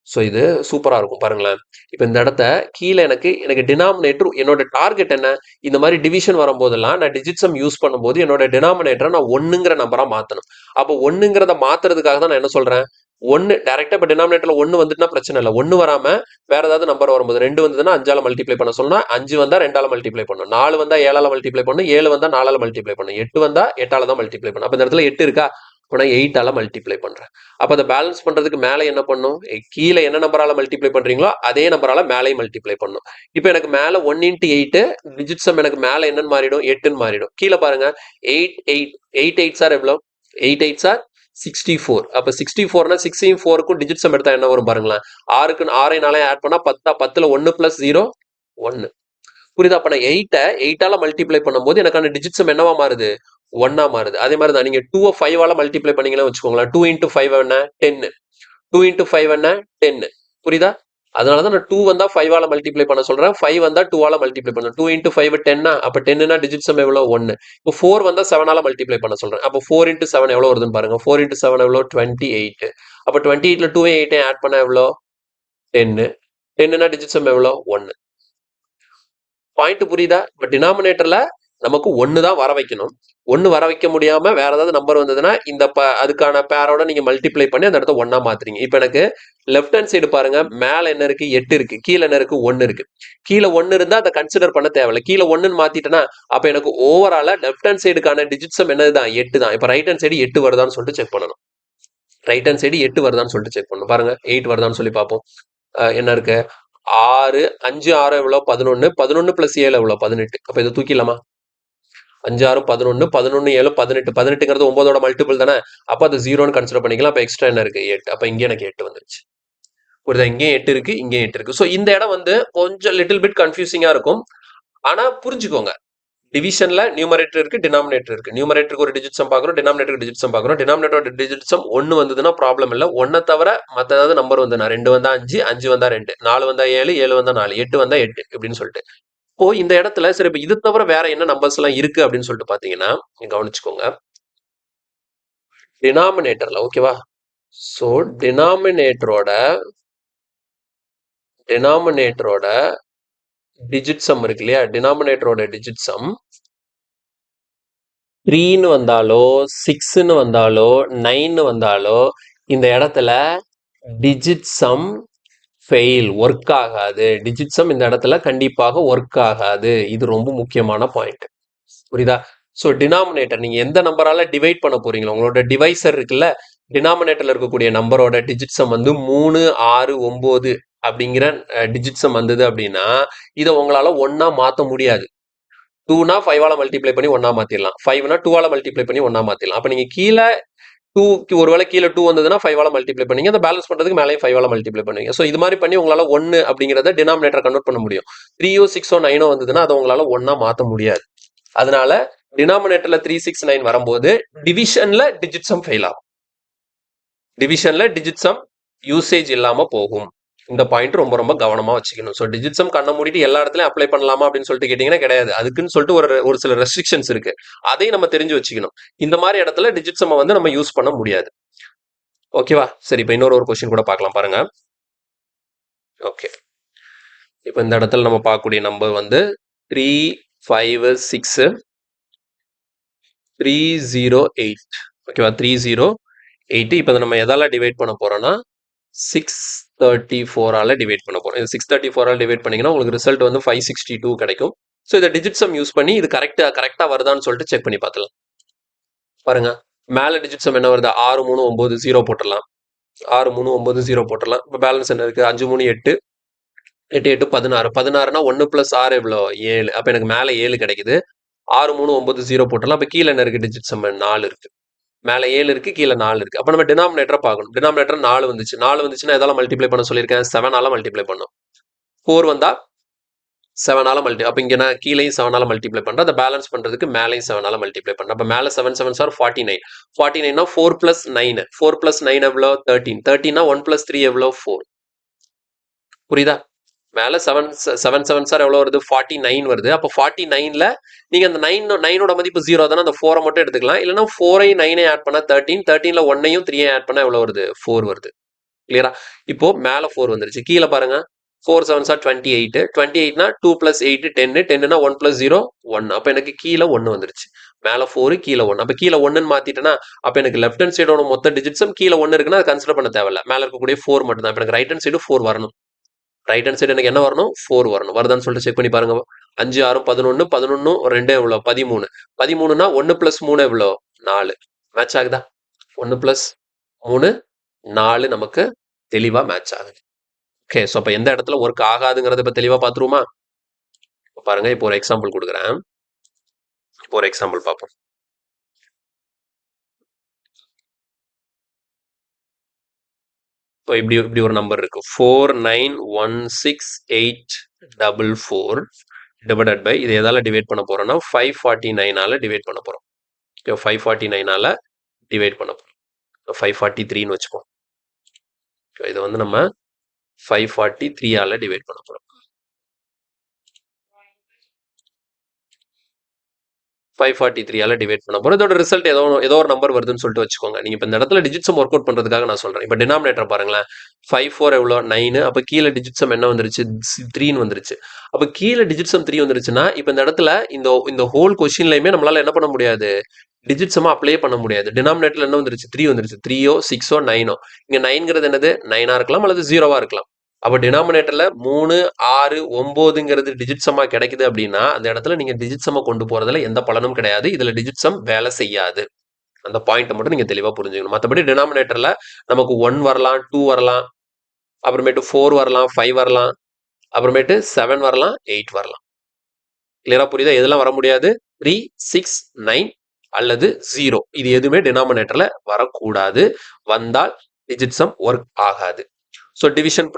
ஸோ இது சூப்பரா இருக்கும் பாருங்களேன். இப்ப இந்த இடத்த கீழே எனக்கு டினாமினேட்டர் என்னோட டார்கெட் என்ன? இந்த மாதிரி டிவிஷன் வரும்போதெல்லாம் நான் டிஜிட் சம் யூஸ் பண்ணும்போது என்னோட டினாமினேட்டரை நான் 1ங்கிற நம்பரா மாத்தணும். அப்போ 1ங்கிறத மாத்துறதுக்காக தான் நான் என்ன சொல்றேன்? 1 டைரக்டா இப்ப டினாமினேட்டர்ல 1 வந்துட்டுனா பிரச்சனை இல்லை. 1 வராம வேற ஏதாவது நம்பர் வரும்போது 2 வந்ததுன்னா 5ஆல மல்டிப்ளை பண்ண சொன்னா 5 வந்தா 2ஆல மல்டிப்ளை பண்ணும். 4 வந்தா 7ஆல மல்டிப்ளை பண்ணும். 7 வந்தா 4ஆல மல்டிப்ளை பண்ணும். 8 வந்தா 8ஆல தான் மல்டிப்ளை பண்ணும். அப்ப இந்த இடத்துல 8 இருக்கா? இப்போ நான் 8ஆல மல்டிப்ளை பண்றேன். அப்ப அதை பேலன்ஸ் பண்றதுக்கு மேல என்ன பண்ணும்? கீழே என்ன நம்பரால மல்டிப்ளை பண்றீங்களோ அதே நம்பரால மேலேயும் மல்டிப்ளை பண்ணும். இப்போ எனக்கு மேல 1 × 8 டிஜிட் சம் எனக்கு மேல என்னன்னு மாறிடும்? 8ன்னு மாறிடும். கீழே பாருங்க 8 8 சார் எவ்வளோ? 8 8 சார் 64. அப்ப 64னா 6யும் 4க்கும் டிஜிட் சம் எடுத்தா என்ன வரும் பாருங்களேன். 6க்கு 6 4 ஆட் பண்ணா 10ல 1 + 0 1. புரியுதா? அப்ப நான் 8ஆல மல்டிப்ளை பண்ணும்போது எனக்கான டிஜிட் சம் என்னவா மாறுது? 1ஆ மாறுது. அதே மாதிரி தான் நீங்க 2 5ஆல மல்டிப்ளை பண்ணீங்கன்னா வச்சுக்கோங்களேன். 2 × 5 என்ன? 10. 2 × 5 என்ன? 10. புரியுதா? அதனால தான் நான் 2 வந்தா 5ஆல மல்டிப்ளை பண்ண சொல்றேன். 5 வந்தா 2ஆல மல்டிப்ளை பண்ணணும். 2 × 5 10. அப்ப 10னா டிஜிட் சம் எவ்வளோ? 1. இப்போ 4 வந்தா 7ஆல மல்டிப்ளை பண்ண சொல்றேன். அப்போ 4 × 7 எவ்வளோ வருதுன்னு பாருங்க. 4 × 7 எவ்வளோ? 28. அப்ப 28ல 2யும் 8யும் ஆட் பண்ணா எவ்வளோ? 10. 10னா டிஜிட் சம் எவ்வளோ? 1. பாயிண்ட் புரியுதா? இப்ப டினாமினேட்டர்ல நமக்கு 1 தான் வர வைக்கணும். 1 வர வைக்க முடியாம வேற ஏதாவது நம்பர் வந்ததுன்னா இந்த அதுக்கான பேரோட நீங்க மல்டிப்ளை பண்ணி அந்த இடத்த 1ஆ மாத்துறீங்க. இப்ப எனக்கு லெஃப்ட் ஹேண்ட் சைடு பாருங்க. மேல என்ன இருக்கு? 8 இருக்கு. கீழே என்ன இருக்கு? 1 இருக்கு. கீழே 1 இருந்தா அதை கன்சிடர் பண்ண தேவையில்ல. கீழே 1ன்னு மாத்திட்டேன்னா அப்ப எனக்கு ஓவராலா லெஃப்ட் ஹேண்ட் சைடுக்கான டிஜிட் சம் என்னதுதான்? 8 தான். இப்ப ரைட் ஹேண்ட் சைடு 8 வருதான்னு சொல்லிட்டு செக் பண்ணணும். ரைட் ஹேண்ட் சைடு 8 வருதான்னு சொல்லிட்டு செக் பண்ணணும். பாருங்க 8 வருதான்னு சொல்லி பார்ப்போம். என்ன இருக்கு? 6 5 6 எவ்வளோ? 11. 11 + 7 எவ்வளோ? 18. அப்ப இதை தூக்கிடலாமா? 5 6 11 11 7 18. 18ங்கிறது 9ஓட மல்டிபிள் தானே? அப்ப அது 0ன்னு கன்சிடர் பண்ணிக்கலாம். அப்ப எக்ஸ்ட்ரா என்ன இருக்கு? 8. அப்ப இங்கே எனக்கு 8 வந்துருச்சு. புரியுதா? இங்கேயும் 8 இருக்கு, இங்கேயும் 8 இருக்கு. ஸோ இந்த இடம் வந்து கொஞ்சம் லிட்டில் பிட் கன்ஃபியூசிங்கா இருக்கும். ஆனா புரிஞ்சுக்கோங்க. டிவிஷன்ல நியூமரேட்டர் இருக்கு, டினாமினேட்டர் இருக்கு. நியூமரேட்டருக்கு ஒரு டிஜிட் சம் பார்க்குறோம், டினாமினேட்டருக்கு டிஜிட் சம் பார்க்குறோம். டினாமினேட்டரோட டிஜிட் சம் 1 வந்ததுன்னா ப்ராப்ளம் இல்லை. 1 தவிர மற்ற ஏதாவது நம்பர் வந்ததுன்னா 2 வந்தா 5, 5 வந்தா 2, 4 வந்தா 7, 7 வந்தா 4, 8 வந்தா 8 இப்படின்னு சொல்லிட்டு. இப்போ இந்த இடத்துல சரி இப்போ இது தவிர வேற என்ன நம்பர்ஸ் எல்லாம் இருக்கு அப்படின்னு சொல்லிட்டு பாத்தீங்கன்னா கவனிச்சுக்கோங்க. டினாமினேட்டர்ல ஓகேவா? ஸோ டினாமினேட்டரோட டிஜிட் சம் இருக்கு இல்லையா? டினாமினேட்டரோட டிஜிட் சம் 3ன்னு வந்தாலோ 6ன்னு வந்தாலோ 9ன்னு வந்தாலோ இந்த இடத்துல டிஜிட் சம் ஃபெயில், ஒர்க் ஆகாது. டிஜிட் சம் இந்த இடத்துல கண்டிப்பாக ஒர்க் ஆகாது. இது ரொம்ப முக்கியமான பாயிண்ட். புரியுதா? ஸோ டினாமினேட்டர் நீங்க எந்த நம்பரால டிவைட் பண்ண போறீங்களோ உங்களோட டிவைசர் இருக்குல்ல, டினாமினேட்டர்ல இருக்கக்கூடிய நம்பரோட டிஜிட் சம் வந்து 3 6 9 அப்படிங்கிற டிஜிட் சம் வந்தது அப்படின்னா இதை உங்களால 1ஆ மாற்ற முடியாது. 2னா 5ஆல மல்டிப்ளை பண்ணி 1ஆ மாத்திடலாம். 5னா 2ஆல மல்டிப்ளை பண்ணி 1ஆ மாத்திடலாம். அப்ப நீங்க கீழே 2க்கு ஒருவேளை கீழே 2 வந்ததுன்னா 5ஆல மல்டிப்ளை பண்ணீங்க. அதை பேலன்ஸ் பண்றதுக்கு மேலேயும் 5ஆல மல்டிப்ளை பண்ணுவீங்க. ஸோ இது மாதிரி பண்ணி உங்களால 1 அப்படிங்கிறத டினாமினேட்டர் கன்வெர்ட் பண்ண முடியும். 3ஓ 6ஓ 9ஓ வந்ததுன்னா அதை உங்களால 1ஆ மாற்ற முடியாது. அதனால டினாமினேட்டர்ல 3 6 9 வரும்போது டிவிஷன்ல டிஜிட் சம் ஃபெயில் ஆகும். டிவிஷன்ல டிஜிட் சம் யூசேஜ் இல்லாம போகும். இந்த பாயிண்ட் ரொம்ப ரொம்ப கவனமா வச்சுக்கணும். ஸோ டிஜிட் சம் கண்ண மூடிட்டு எல்லா இடத்துலயும் அப்ளை பண்ணலாமா அப்படின்னு சொல்லிட்டு கேட்டீங்கன்னா கிடையாது. அதுக்குன்னு சொல்லிட்டு ஒரு சில ரெஸ்ட்ரிக்ஷன்ஸ் இருக்கு. அதையும் நம்ம தெரிஞ்சு வச்சுக்கணும். இந்த மாதிரி இடத்துல டிஜிட் சம் வந்து நம்ம யூஸ் பண்ண முடியாது. ஓகேவா? சரி, இப்போ இன்னொரு கொஸ்டின் கூட பார்க்கலாம் பாருங்க. ஓகே, இப்போ இந்த இடத்துல நம்ம பார்க்கக்கூடிய நம்பர் வந்து 3 5 6 308. ஓகேவா? 308. இப்போ நம்ம எதால டிவைட் பண்ண போறோம்னா 634ஆல டிவைட் பண்ண போறோம். இது 634ஆல டிவைட் பண்ணீங்கன்னா உங்களுக்கு ரிசல்ட் வந்து 562 கிடைக்கும். ஸோ இதை டிஜிட் சம் யூஸ் பண்ணி இது கரெக்டா வருதான்னு சொல்லிட்டு செக் பண்ணி பார்த்துலாம். பாருங்க, மேல டிஜிட் சம் என்ன வருது? 6 3 9 0 போட்டுடலாம். 6 3 9 0 போட்டுடலாம். இப்போ பேலன்ஸ் என்ன இருக்கு? 5 3 8 8 8 16. 16னா 1 + 6 எவ்வளோ? 7. அப்போ எனக்கு மேலே 7 கிடைக்குது. 6 3 9 0 போட்டலாம். அப்ப கீழே என்ன இருக்கு டிஜிட் சம் 4 இருக்கு. மேல 7 இருக்கு, கீழே 4 இருக்கு. அப்ப நம்ம டினாமினேட்டரை பார்க்கணும். டினாமினேட்டர் 4 வந்துச்சு. 4 வந்துச்சுன்னா எதால மல்டிப்ளை பண்ண சொல்லியிருக்கேன்? 7ஆல மல்டிப்ளை பண்ணும். 4 வந்தா 7ஆல அப்ப இங்க நான் கீழேயும் 7ஆல மல்டிப்ளை பண்றேன். அதை பேலன்ஸ் பண்றதுக்கு மேலேயும் 7ஆல மல்டிப்ளை பண்றேன். அப்ப மேல 7 7 சார் 49. 49னா 4 பிளஸ் 9. 4 பிளஸ் 9 எவ்வளோ? 13. 13னா 1 பிளஸ் 3 எவ்வளோ? 4. புரியுதா? மேல 7 7 சார் எவ்வளோ வருது? 49 வருது. அப்போ 49ல நீங்க அந்த 9ஓட மதிப்பு 0 தானே, அந்த 4 மட்டும் எடுத்துக்கலாம். இல்லைன்னா 4ஐயும் 9ஐயும் ஆட் பண்ணா 13. 13ல 1ஐயும் 3ஐயும் ஆட் பண்ணா எவ்வளோ வருது? 4 வருது. கிளியரா? இப்போ மேல 4 வந்துருச்சு. கீழே பாருங்க. 4 7 சார் 28. 28னா 2 பிளஸ் 8 10. 10னா 1 பிளஸ் 0 1. அப்ப எனக்கு கீழே 1 வந்துருச்சு. மேல 4 கீழே 1. அப்ப கீழே 1ன்னு மாத்திட்டேன்னா அப்ப எனக்கு லெஃப்ட் ஹேண்ட் சைடோட மொத்த டிஜிட்ஸும் கீழே 1 இருக்குன்னா அதை கன்சிடர் பண்ண தேவையில்ல. மேல இருக்கக்கூடிய 4 மட்டும் தான். இப்ப எனக்கு ரைட் ஹேண்ட் சைடு 4 வரணும். ரைட் ஹேண்ட் சைடு எனக்கு என்ன வரணும்? 4 வரணும். வருதான்னு சொல்லிட்டு செக் பண்ணி பாருங்க. 5 6 11. 11 2 எவ்வளோ? 13. 13னா 1 பிளஸ் 3 எவ்வளோ? 4. மேட்ச் ஆகுதா? 1 பிளஸ் 3 4 நமக்கு தெளிவா மேட்ச் ஆகுது. ஓகே, ஸோ அப்போ எந்த இடத்துல ஒர்க் ஆகாதுங்கிறத இப்போ தெளிவாக பார்த்துருவோமா? பாருங்க, இப்போ ஒரு எக்ஸாம்பிள் கொடுக்குறேன். இப்போ ஒரு எக்ஸாம்பிள் பார்ப்போம். இப்போ இப்படி ஒரு நம்பர் இருக்கு. 491684 டிவைடட் பை இது எதால டிவைட் பண்ண போறோம்னா 549ஆல டிவைட் பண்ண போறோம். 549ஆல டிவைட் பண்ண போறோம். 543ன்னு வச்சுப்போம். இதை வந்து நம்ம 543ஆல டிவைட் பண்ண போறோம். 543ஆல டிவைட் பண்ண போறோம். இதோட ரிசல்ட் ஏதோ ஒரு நம்பர் வருதுன்னு சொல்லிட்டு வச்சுக்கோங்க. நீங்க இப்ப இந்த இடத்துல டிஜிட் சம் ஒர்க் அவுட் பண்றதுக்காக நான் சொல்றேன். இப்ப டினாமினேட்டர் பாருங்களேன். 5 4 எவ்வளோ? 9. அப்ப கீழே டிஜிட் சம் என்ன வந்துருச்சு? 3ன்னு வந்துருச்சு. அப்ப கீழே டிஜிட் சம் 3 வந்துருச்சுன்னா இப்ப இந்த இடத்துல இந்த ஹோல் கொஸ்டின்லயுமே நம்மளால என்ன பண்ண முடியாது? டிஜிட் சம் அப்ளை பண்ண முடியாது. டினாமினேட்டர்ல என்ன வந்துருச்சு? 3 வந்துருச்சு. 3ஓ 6ஓ 9ஓ. இங்க 9ங்கிறது என்னது? 9ஆ இருக்கலாம் அல்லது 0வா இருக்கலாம். அப்போ டினாமினேட்டர்ல 3 6 9ங்கிறது டிஜிட் சம்மா கிடைக்குது அப்படின்னா அந்த இடத்துல நீங்க டிஜிட் சம்மை கொண்டு போறதுல எந்த பலனும் கிடையாது. இதுல டிஜிட் சம் வேலை செய்யாது. அந்த பாயிண்ட் மட்டும் நீங்க தெளிவா புரிஞ்சுக்கணும். மற்றபடி டினாமினேட்டர்ல நமக்கு 1 வரலாம், 2 வரலாம், அப்புறமேட்டு 4 வரலாம், 5 வரலாம், அப்புறமேட்டு 7 வரலாம், 8 வரலாம். கிளியரா புரியுதா? எதெல்லாம் வர முடியாது? 3 6 9 அல்லது 0. இது எதுவுமே டினாமினேட்டர்ல வரக்கூடாது. வந்தால் டிஜிட் சம் ஒர்க் ஆகாது. ஸோ டிவிஷன்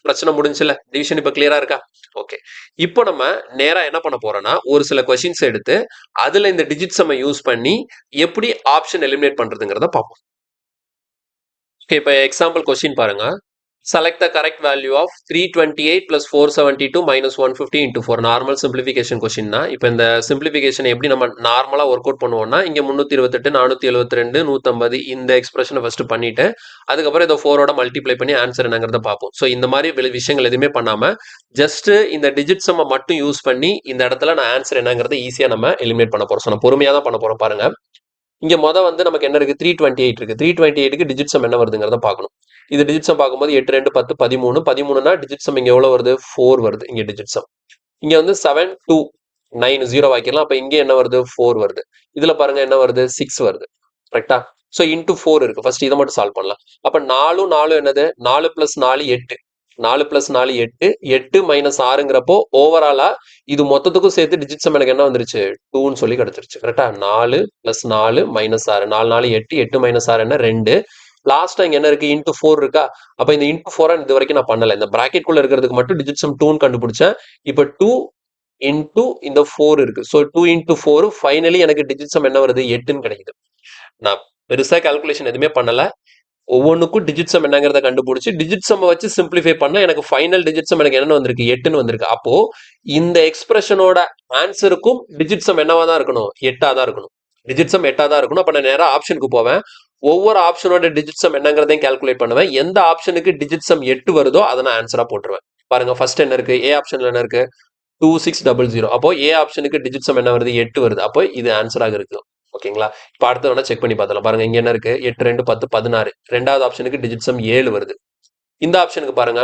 பிரச்சனை முடிஞ்சுல. டிவிஷன் இப்போ கிளியரா இருக்கா? ஓகே, இப்போ நம்ம நேரா என்ன பண்ண போறோம்னா ஒரு சில கொஸ்டின்ஸ் எடுத்து அதுல இந்த டிஜிட் சம்மை யூஸ் பண்ணி எப்படி ஆப்ஷன் எலிமினேட் பண்றதுங்கிறத பார்ப்போம். ஓகே, இப்போ எக்ஸாம்பிள் கொஸ்டின் பாருங்க. Select the correct value of 328 plus 472 minus 150 into 4. Normal simplification question தான். இப்போ இந்த சிம்பிளிஃபிகேஷன் எப்படி நம்ம நார்மலாக ஒர்க் அவுட் பண்ணுவோம்னா இங்கே 328 472 150 இந்த எக்ஸ்பிரஷனை ஃபர்ஸ்ட் பண்ணிட்டு அதுக்கப்புறம் இதை 4ஓட மல்டிப்ளை பண்ணி ஆன்சர் என்னங்கிறத பார்ப்போம். ஸோ இந்த மாதிரி விஷயங்கள் எதுவுமே பண்ணாம ஜஸ்ட் இந்த டிஜிட் சம்மை மட்டும் யூஸ் பண்ணி இந்த இடத்துல நான் ஆன்சர் என்னங்கிறத ஈஸியாக நம்ம எலிமினேட் பண்ண போறோம். ஸோ நான் பொறுமையாக தான் பண்ண போறோம். பாருங்க, இங்க வந்து நமக்கு என்ன இருக்கு? 328 இருக்கு. 328க்கு டிஜிட் சம் என்ன வருதுங்கிறத பார்க்கணும். இது டிஜிட் சம் பார்க்கும்போது 8 2 10 13. 13னா டிஜிட் சம் இங்க எவ்வளவு வருது? 4 வருது. இங்க டிஜிட் சம் இங்க வந்து 7 2 9 0 ஆக்கிடலாம். அப்ப இங்க என்ன வருது? 4 வருது. இதுல பாருங்க என்ன வருது? 6 வருது. கரெக்டா? ஸோ இன்டூ 4 இருக்கு. ஃபர்ஸ்ட் இதை மட்டும் சால்வ் பண்ணலாம். அப்ப 4 4 என்னது? 4 பிளஸ் 4 8. 4 பிளஸ் 4 8. 8 மைனஸ் 6ங்கிறப்போ ஓவராலா இது மொத்தத்துக்கும் சேர்த்து டிஜிட் சம் எனக்கு என்ன வந்துருச்சு? 2ன்னு சொல்லி கிடைச்சிருச்சு. கரெக்டா? 4 பிளஸ் 4 மைனஸ் 6. 4 4 8. 8 மைனஸ் 6 என்ன? 2. லாஸ்டா இங்க என்ன இருக்கு? இன்டூ 4 இருக்கா? அப்ப இந்த இன்டூ 4 இது வரைக்கும் நான் பண்ணல. இந்த பிராக்கெட் குள்ள இருக்கிறதுக்கு மட்டும் டிஜிட் சம் 2ன்னு கண்டுபிடிச்சேன். இப்ப 2 இன்டூ இந்த 4 இருக்கு. ஸோ 2 இன்டூ 4 ஃபைனலி எனக்கு டிஜிட் சம் என்ன வருது? 8ன்னு கிடைக்குது. நான் பெருசா கால்குலேஷன் எதுவுமே பண்ணல. ஒவ்வொன்றுக்கும் டிஜிட் சம் என்னங்கிறத கண்டுபிடிச்சு டிஜிட் சம் வச்சு சிம்பிளிஃபை பண்ண எனக்கு ஃபைனல் டிஜிட் சம் எனக்கு என்ன வந்திருக்கு? 8ன்னு வந்திருக்கு. அப்போ இந்த எக்ஸ்பிரஷனோட ஆன்சருக்கும் டிஜிட் சம் என்னவா தான் இருக்கணும்? 8ஆ தான் இருக்கணும். டிஜிட் சம் 8ஆ தான் இருக்கணும். அப்ப நான் நேரா ஆப்ஷனுக்கு போவேன். ஒவ்வொரு ஆப்ஷனோட டிஜிட் சம் என்னங்கிறதையும் கால்குலேட் பண்ணுவேன். எந்த ஆப்ஷனுக்கு டிஜிட் சம் 8 வருதோ அதை நான் ஆன்சரா போட்டுருவேன். பாருங்க, ஃபர்ஸ்ட் என்ன இருக்கு? ஏ ஆப்ஷன்ல என்ன இருக்கு? 2600. அப்போ ஏ ஆப்ஷனுக்கு டிஜிட் சம் என்ன வருது? 8 வருது. அப்போ இது ஆன்சராக இருக்கு. ஓகேங்களா? இப்போ அடுத்து வேணா செக் பண்ணி பார்த்தலாம். பாருங்க, இங்க என்ன இருக்கு? 8 2 10 16. ரெண்டாவது ஆப்ஷனுக்கு டிஜிட் சம் 7 வருது. இந்த ஆப்ஷனுக்கு பாருங்க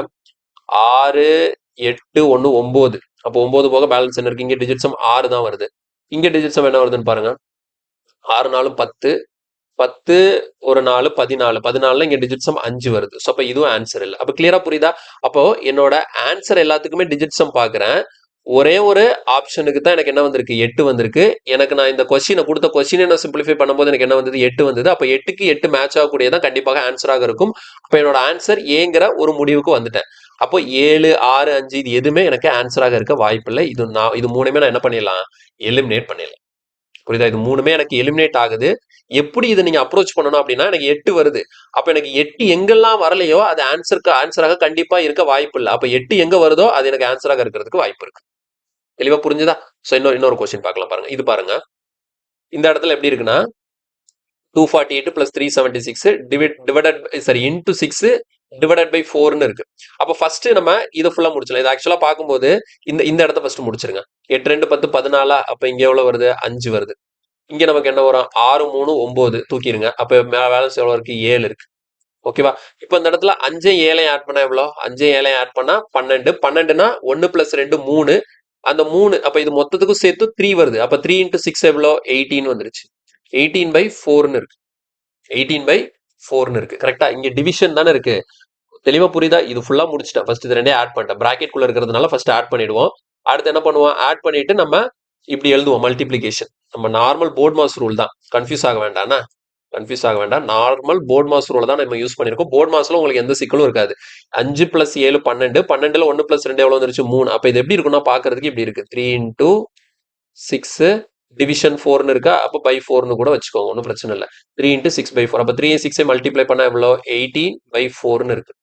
6 8 1 9. அப்போ 9 போக பேலன்ஸ் என்ன இருக்கு? இங்க டிஜிட் சம் 6 தான் வருது. இங்க டிஜிட் சம் என்ன வருதுன்னு பாருங்க. 6 4 10. 10 ஒரு 4 14. 14ல இங்க டிஜிட் சம் 5 வருது. ஸோ அப்போ இதுவும் ஆன்சர் இல்லை. அப்போ கிளியரா புரியுதா? அப்போ என்னோட ஆன்சர் எல்லாத்துக்குமே டிஜிட் சம் பாக்குறேன். ஒரே ஒரு ஆப்ஷனுக்கு தான் எனக்கு என்ன வந்திருக்கு 8 வந்திருக்கு. எனக்கு நான் இந்த கொஸ்டினை கொடுத்த கொஸ்டினை நான் சிம்பிளிஃபை பண்ணும்போது எனக்கு என்ன வந்தது 8 வந்தது. அப்போ 8க்கு 8 மேட்ச் ஆகக்கூடியதான் கண்டிப்பாக ஆன்சராக இருக்கும். அப்போ என்னோட ஆன்சர் ஏங்கிற ஒரு முடிவுக்கு வந்துட்டேன். அப்போ 7, 6, 5 இது எதுவுமே எனக்கு ஆன்சராக இருக்க வாய்ப்பில்லை. இது மூணுமே நான் என்ன பண்ணிடலாம், எலிமினேட் பண்ணிடலாம். புரியுதா? இது மூணுமே எனக்கு எலிமினேட் ஆகுது. எப்படி இதை நீங்க அப்ரோச் பண்ணணும் அப்படின்னா, எனக்கு 8 வருது. அப்ப எனக்கு 8 எங்கெல்லாம் வரலையோ அது ஆன்சராக கண்டிப்பா இருக்க வாய்ப்பு இல்லை. அப்ப 8 எங்க வருதோ அது எனக்கு ஆன்சராக இருக்கிறதுக்கு வாய்ப்பு இருக்கு. தெளிவா புரிஞ்சுதா? சோ இன்னொரு கொஸ்டின் பார்க்கலாம் பாருங்க. இது பாருங்க, இந்த இடத்துல எப்படி இருக்குன்னா 248 பிளஸ் 376 இன்டூ 6 டிவைடட் பை 4ன்னு இருக்கு. அப்போ ஃபர்ஸ்ட் நம்ம இதை ஃபுல்லா முடிச்சலாம். இது ஆக்சுவலா பார்க்கும்போது இந்த இடத்த ஃபர்ஸ்ட் முடிச்சிருங்க. 8 2 10 14, அப்ப இங்க எவ்வளவு வருது, 5 வருது. இங்க நமக்கு என்ன வரும், 6 3 9 தூக்கிடுங்க. அப்ப பேலன்ஸ் எவ்வளவு இருக்கு, 7 இருக்கு. ஓகேவா? இப்போ இந்த இடத்துல 5 7 ஆட் பண்ணா எவ்வளோ, 5 7 ஆட் பண்ணா 12. 12னா 1 பிளஸ் 2 3, அந்த 3 அப்ப இது மொத்தத்துக்கும் சேர்த்து 3 வருது. அப்ப 3 இன்டூ 6 எவ்வளோ, 18 வந்துருச்சு. 18/4ன்னு இருக்கு. 18/4ன்னு இருக்கு. கரெக்டா? இங்க டிவிஷன் தானே இருக்கு. தெளிவா புரியுதா? இது ஃபுல்லா முடிச்சிட்டேன். ஃபர்ஸ்ட் இது ரெண்டே ஆட் பண்ணிட்டேன். பிராக்கெட் குள்ள இருக்கிறதுனால ஃபர்ஸ்ட் ஆட் பண்ணிடுவோம். அடுத்து என்ன பண்ணுவோம், ஆட் பண்ணிட்டு நம்ம இப்படி எழுதுவோம் மல்டிப்ளிகேஷன். நம்ம நார்மல் போர்ட் மாஸ் ரூல் தான். கன்ஃபியூஸ் ஆக வேண்டாம்னா, கன்ஃபியூஸ் ஆக வேண்டாம். நார்மல் போர்ட் மாஸ் ரூல் தான் நம்ம யூஸ் பண்ணிருக்கோம். போர்ட் மாஸ்ல உங்களுக்கு எந்த சிக்கலும் இருக்காது. 5 பிளஸ் 7 12, 12ல 1 பிளஸ் 2 எவ்வளவு வந்துருச்சு, 3. அப்ப இது எப்படி இருக்குன்னா பாக்குறதுக்கு இப்படி இருக்கு. 3 இன்டூ 6 டிவிஷன் 4ன்னு இருக்கா, அப்ப பை 4ன்னு கூட வச்சுக்கோங்க, ஒன்றும் பிரச்சனை இல்லை. 3 இன்டூ 6/4, அப்ப 3 6 மல்டிப்ளை பண்ணா எவ்வளோ, 18/4ன்னு இருக்கு.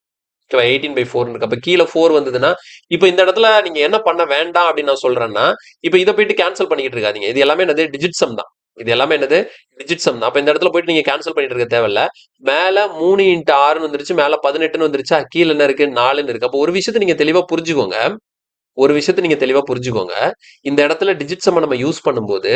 18/4 இருக்கு. அப்ப கீழே 4 வந்ததுன்னா, இப்ப இந்த இடத்துல நீங்க என்ன பண்ண வேண்டாம் அப்படின்னு நான் சொல்றேன்னா, இப்ப இதை போயிட்டு கேன்சல் பண்ணிட்டு இருக்காதீங்க. இது எல்லாமே என்னது, டிஜிட் சம் தான். இது எல்லாமே என்னது, டிஜிட் சம் தான். அப்ப இந்த இடத்துல போயிட்டு நீங்க கேன்சல் பண்ணிட்டு இருக்க தேவையில்ல. மேல 3 இன்ட்டு 6ன்னு வந்துருச்சு, மேல 18ன்னு வந்துருச்சா, கீழே என்ன இருக்கு, 4ன்னு இருக்கு. அப்போ ஒரு விஷயத்தை நீங்க தெளிவா புரிஞ்சுக்கோங்க. இந்த இடத்துல டிஜிட் சம் நம்ம யூஸ் பண்ணும்போது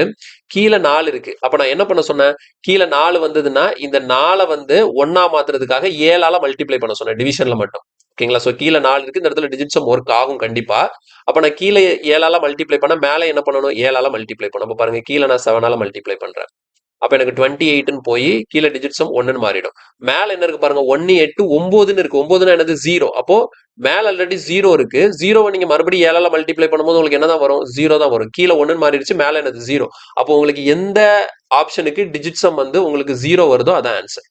கீழே 4 இருக்கு. அப்ப நான் என்ன பண்ண சொன்னேன், கீழே 4 வந்ததுன்னா இந்த 4 வந்து 1ஆ மாத்துறதுக்காக 7ஆல மல்டிப்ளை பண்ண சொன்னேன், டிவிஷன்ல மட்டும். ஓகேங்களா? சோ கீழே 4 இருக்கு, இந்த இடத்துல டிஜிட் சம் ஒர்க் ஆகும் கண்டிப்பா. அப்ப நான் கீழே 7ஆல மல்டிப்ளை பண்ண, மேல என்ன பண்ணணும், 7ஆல மல்டிப்ளை பண்ணணும். அப்ப பாருங்க, கீழே நான் 7ஆல மல்டிப்ளை பண்றேன். அப்ப எனக்கு 28ன்னு போய் கீழே டிஜிட் சம் 1ன்னு மாறிடும். மேல என்ன இருக்கு பாருங்க, 1 8 9ன்னு இருக்கு. 9ன்னா என்னது, 0. அப்போ மேல ஆல்ரெடி 0 இருக்கு. 0வை நீங்க மறுபடியும் 7ஆல மல்டிப்ளை பண்ணும்போது உங்களுக்கு என்னதான் வரும், 0 தான் வரும். கீழே 1ன்னு மாறிடுச்சு, மேல என்னது 0. அப்போ உங்களுக்கு எந்த ஆப்ஷனுக்கு டிஜிட் சம் வந்து உங்களுக்கு 0 வருதோ அதான் ஆன்சர்.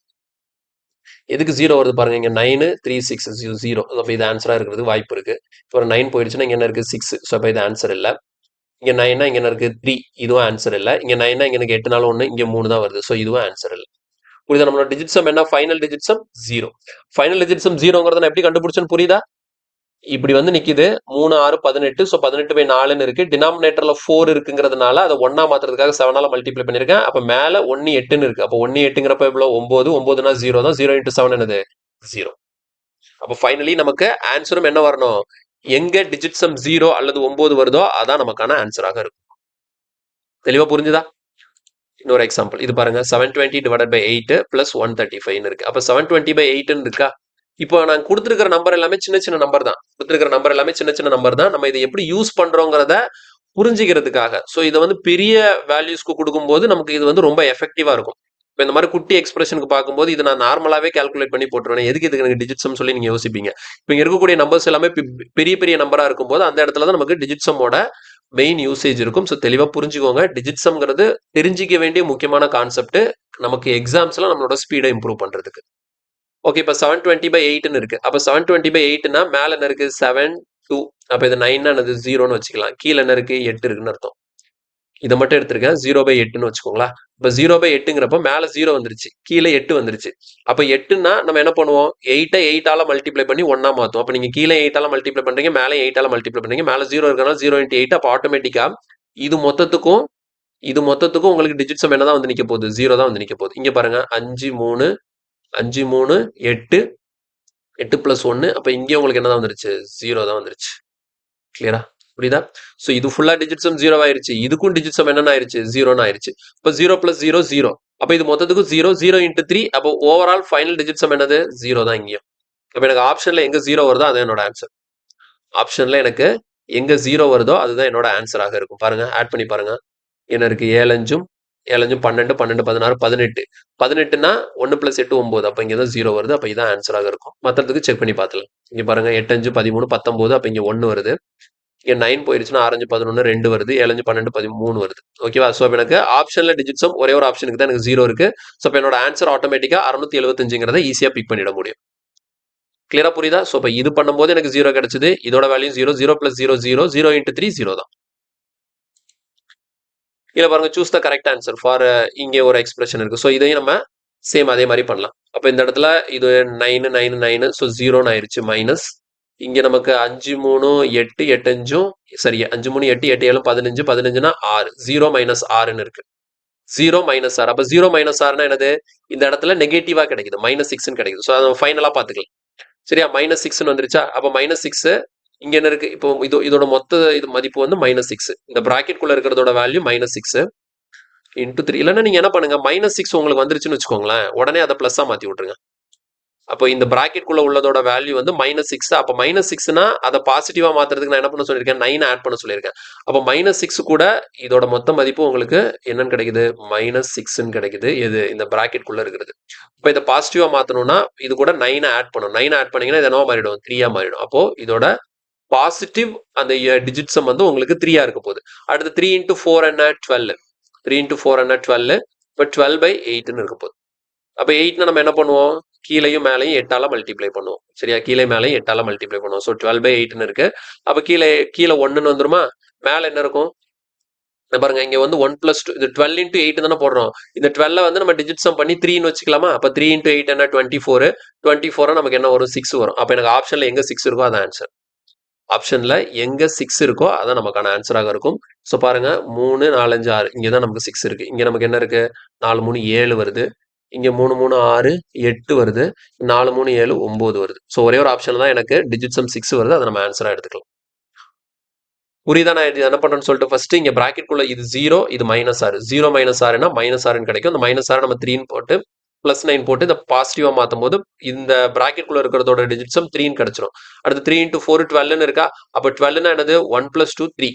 எதுக்கு 0 வருது பாருங்க, இங்க 9 3 6 0. அப்ப இது ஆன்சரா இருக்கிறது வாய்ப்பு இருக்கு. இப்போ 9 போயிடுச்சுன்னா இங்க என்ன இருக்கு, 6. ஸோ அப்ப இது ஆன்சர் இல்ல. இங்க 9னா இங்க என்ன இருக்கு, 3. இதுவும் ஆன்சர் இல்ல. இங்க 9னா இங்க எனக்கு 8 நாள் 1, இங்க 3 தான் வருது. ஸோ இதுவும் ஆன்சர் இல்ல. புரியுதா? நம்மளோட டிஜிட் சம் என்ன, final digit sum 0. Final digit sum 0ங்கிறத நான் எப்படி கண்டுபிடிச்சேன்னு புரியுதா? இப்படி வந்து நிக்குது 3 6 18. ஸோ 18/4ன்னு இருக்கு. டினாமினேட்டர்ல 4 இருக்குங்கிறதுனால அதை 1ஆ மாத்துறதுக்காக 7ஆல மல்டிப்ளை பண்ணிருக்கேன். அப்ப மேல 1 8ன்னு இருக்கு. அப்ப 1 8ங்கிறப்ப எவ்வளவு, 9. 9னா 0 தான். 0 இன்டூ 7 என்னது, 0. அப்ப ஃபைனலி நமக்கு ஆன்சரும் என்ன வரணும், எங்க டிஜிட் சம் 0 அல்லது 9 வருதோ அதான் நமக்கான ஆன்சராக இருக்கும். தெளிவா புரிஞ்சுதா? இன்னொரு எக்ஸாம்பிள் இது பாருங்க, 720 டிவைடட் பை 8 பிளஸ் 135 இருக்கு. அப்ப 720/8 இருக்கா. இப்போ நான் கொடுத்துருக்கிற நம்பர் எல்லாமே சின்ன சின்ன நம்பர் தான். நம்ம இதை எப்படி யூஸ் பண்றோங்கிறத புரிஞ்சுக்கிறதுக்காக. ஸோ இதை வந்து பெரிய வேல்யூஸ்க்கு கொடுக்கும்போது நமக்கு இது வந்து ரொம்ப எஃபெக்டிவா இருக்கும். இப்போ இந்த மாதிரி குட்டி எக்ஸ்பிரஷனுக்கு பார்க்கும்போது இதை நான் நார்மலாவே கால்குலேட் பண்ணி போட்டுருவேன். எதுக்கு இதுக்கு எனக்கு டிஜிட் சம் சொல்லி நீங்க யோசிப்பீங்க. இப்போ இங்க இருக்கக்கூடிய நம்பர்ஸ் எல்லாமே பெரிய பெரிய நம்பரா இருக்கும்போது அந்த இடத்துல தான் நமக்கு டிஜிட் சம்மோட மெயின் யூசேஜ் இருக்கும். ஸோ தெளிவா புரிஞ்சுக்கோங்க. டிஜிட் சம்ங்கிறது தெரிஞ்சிக்க வேண்டிய முக்கியமான கான்செப்ட், நமக்கு எக்ஸாம்ஸ்ல நம்மளோட ஸ்பீடை இம்ப்ரூவ் பண்றதுக்கு. ஓகே, இப்போ 720/8ன்னு இருக்கு. அப்ப 720/8னா மேல என்ன இருக்கு, 7 2. அப்ப இது 9னா என்னது, 0ன்னு வச்சுக்கலாம். கீழே என்ன இருக்கு, 8 இருக்குன்னு அர்த்தம். இதை மட்டும் எடுத்திருக்கேன், 0/8ன்னு வச்சுக்கோங்களா. இப்ப 0/8ங்கிறப்ப மேல 0 வந்துருச்சு, கீழே 8 வந்துருச்சு. அப்ப 8ன்னா நம்ம என்ன பண்ணுவோம், 8 8ஆல மல்டிப்ளை பண்ணி 1ஆ மாத்தும். அப்ப நீங்க கீழே 8ஆல மல்டிப்ளை பண்றீங்க, மேலே 8ஆல மல்டிப்ளை பண்றீங்க. மேல 0 இருக்கனால 0 × 8. அப்ப ஆட்டோமேட்டிக்கா இது மொத்தத்துக்கும் உங்களுக்கு டிஜிட் சம் என்னதான் வந்து நிக்க போகுது, 0 தான் வந்து நிக்க போகுது. இங்க பாருங்க, 5 3 5 3 8 8 + 1. அப்ப இங்கே உங்களுக்கு என்னதான் வந்துருச்சு, 0 தான் வந்துருச்சு. கிளியரா புரியுதா? சோ இது ஃபுல்லா டிஜிட் சம் 0 ஆயிருச்சு. இதுக்கும் டிஜிட் சம் என்ன ஆயிருச்சு, 0ன்னு ஆயிருச்சு. இப்ப 0 + 0 0. அப்ப இது மொத்தத்துக்கும் 0 0 × 3. அப்போ ஓவரால் ஃபைனல் டிஜிட் சம் என்னது, 0 தான் இங்கேயும். அப்ப எனக்கு ஆப்ஷன்ல எங்க 0 வருதோ அது என்னோட ஆன்சர். ஆப்ஷன்ல எனக்கு எங்க 0 வருதோ அதுதான் என்னோட ஆன்சராக இருக்கும். பாருங்க, ஆட் பண்ணி பாருங்க. என்ன இருக்கு, 7 5 7 5 12 12 16 18. 18னா 1 + 8 9. அப்ப இங்க தான் 0 வருது. அப்ப இதான் ஆன்சராக இருக்கும். மத்ததுக்கு செக் பண்ணி பார்த்துலாம். இங்க பாருங்க, 8 5 13 19. அப்ப இங்க 1 வருது. இங்கே 9 போயிருச்சுன்னா 6 11 2 வருது, 7 12 13 வருது. ஓகேவா? ஸோ இப்போ எனக்கு ஆப்ஷனில் டிஜிட் சம் ஒரே ஒரு ஆப்ஷனுக்கு தான் எனக்கு 0 இருக்கு. ஸோ இப்போ என்னோட ஆன்சர் ஆட்டோமேட்டிக்காக 675ங்கிறத ஈஸியாக பிக் பண்ணிட முடியும். கிளியரா புரியுதா? ஸோ இப்போ இது பண்ணும்போது எனக்கு 0 கிடைச்சது, இதோட வேல்யூ 0, 0 + 0 0, 0 × 3 0 தான். இல்லை பாருங்க, choose the correct answer for இங்கே ஒரு எக்ஸ்பிரஷன் இருக்கு. ஸோ இதையும் நம்ம சேம் அதே மாதிரி பண்ணலாம். அப்போ இந்த இடத்துல இது 9 9 9, ஸோ 0ன்னு ஆயிடுச்சு மைனஸ். இங்க நமக்கு 5 3 8 8 5 சரி 5 3 8 8 7 15 15னா 6 0 - 6ன்னு இருக்கு. 0 - 6. அப்ப 0 - 6னா என்னது? இந்த இடத்துல நெகட்டிவா கிடைக்குது, -6ன்னு கிடைக்குது. ஸோ அதை ஃபைனலா பார்த்துக்கலாம். சரியா? -6ன்னு வந்துருச்சா? அப்ப -6 இங்க என்ன இருக்கு? இப்போ இதோட மொத்த இது மதிப்பு வந்து -6. இந்த பிராக்கெட் குள்ள இருக்கிறதோட வேல்யூ -6 × 3. இல்லைன்னா நீங்க என்ன பண்ணுங்க, -6 உங்களுக்கு வந்துருச்சுன்னு வச்சுக்கோங்களேன், உடனே அதை பிளஸ்ஸா மாத்தி விட்டுருங்க. அப்போ இந்த பிராக்கெட் குள்ள உள்ளதோட வேல்யூ வந்து -6. அப்போ -6னா அதை பாசிட்டிவா மாத்துறதுக்கு நான் என்ன பண்ண சொல்லியிருக்கேன்? 9 ஆட் பண்ண சொல்லியிருக்கேன். அப்போ -6 கூட இதோட மொத்த மதிப்பு உங்களுக்கு என்னன்னு கிடைக்குது? -6ன்னு கிடைக்குது. எது? இந்த பிராக்கெட் குள்ள இருக்கிறது. இப்போ இதை பாசிட்டிவா மாத்தணும்னா இது கூட 9 ஆட் பண்ணணும். 9 ஆட் பண்ணீங்கன்னா இது என்னவா மாறிடும்? 3 மாறிடும். அப்போ இதோட பாசிட்டிவ் அந்த டிஜிட் சம் வந்து உங்களுக்கு 3 இருக்க போகுது. அடுத்து 3 × 4 என்ன? 12. 3 × 4 என்ன? 12. இப்போ 12/8ன்னு இருக்க போகுது. அப்ப 8னா நம்ம என்ன பண்ணுவோம்? கீழையும் மேலையும் 8ஆல மல்டிப்ளை பண்ணுவோம். சரியா? கீழே மேலையும் 8ஆல மல்டிப்ளை பண்ணுவோம். ஸோ 12/8ன்னு இருக்கு. அப்ப கீழே 1ன்னு வந்துருமா? மேல என்ன இருக்கும்? பாருங்க, இங்க வந்து 1 + 2, இது 12 × 8 தானே போடுறோம். இந்த 12 வந்து நம்ம டிஜிட் சம் பண்ணி 3ன்னு வச்சுக்கலாமா? அப்ப 3 × 8 என்ன? 24. 24 நமக்கு என்ன வரும்? 6 வரும். அப்ப எனக்கு ஆப்ஷன்ல எங்க 6 இருக்கோ அதான் ஆன்சர். ஆப்ஷன்ல எங்க 6 இருக்கோ அதான் நமக்கான ஆன்சராக இருக்கும். ஸோ பாருங்க, 3 4 5 6 இங்க தான் நமக்கு 6 இருக்கு. இங்க நமக்கு என்ன இருக்கு? 4 3 7 வருது. இங்க 3 3 6 8 வருது. 4 3 7 9 வருது. ஸோ ஒரே ஒரு ஆப்ஷன்ல தான் எனக்கு டிஜிட் சம் 6 வருது. அதை நம்ம ஆன்சரா எடுத்துக்கலாம். புரியுதா? நான் இது என்ன பண்றேன்னு சொல்லிட்டு ஃபர்ஸ்ட் இங்க பிராக்கெட் குள்ள இது 0, இது -6. 0 - 6னா -6ன்னு கிடைக்கும். இந்த -6 நம்ம 3ன்னு போட்டு +9 போட்டு இதை பாசிட்டிவா மாத்தும் போது இந்த பிராக்கெட் குள்ள இருக்கிறதோட டிஜிட் சம் 3ன்னு கிடைச்சிரும். அடுத்து 3 × 4 12ன்னு இருக்கா? அப்ப 12னா என்னது? 1 + 2 3.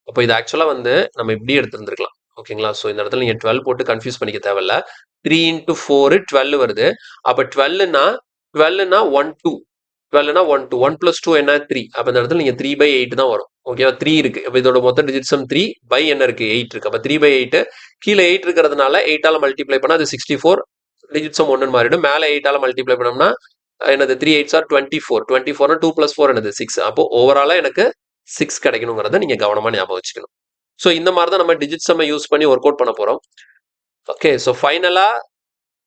அப்போ இது ஆக்சுவலா வந்து நம்ம இப்படி எடுத்திருந்திருக்கலாம். ஓகேங்களா? ஸோ இந்த இடத்துல நீங்க 12 போட்டு கன்ஃபியூஸ் பண்ணிக்க தேவையில்ல. 3 × 4 12 வருது. அப்ப 12னா 1 2. 12னா 1 2. 1 + 2 என்ன? 3. அப்ப இந்த இடத்துல நீங்க 3/8 தான் வரும். ஓகேவா? 3 இருக்கு. அப்ப இதோட மொத்த டிஜிட் சம் 3 பை என்ன இருக்கு? 8 இருக்கு. அப்ப 3/8 கீழே 8 இருக்கிறதுனால 8ஆல மல்டிப்ளை பண்ணா அது 64. டிஜிட் சம் 1ன்னு மாறிடும். மேல 8ஆல மல்டிப்ளை பண்ணோம்னா என்னது? 3 8s are 24. 24னா 2 + 4 என்னது? 6. அப்போ ஓவராலா எனக்கு 6 கிடைக்கணுங்கிறத நீங்க கவனமா ஞாபகம் வச்சுக்கணும். ஸோ இந்த மாதிரி தான் நம்ம டிஜிட் சம்மை யூஸ் பண்ணி ஒர்க் அவுட் பண்ண போறோம். ஓகே, ஸோ ஃபைனலா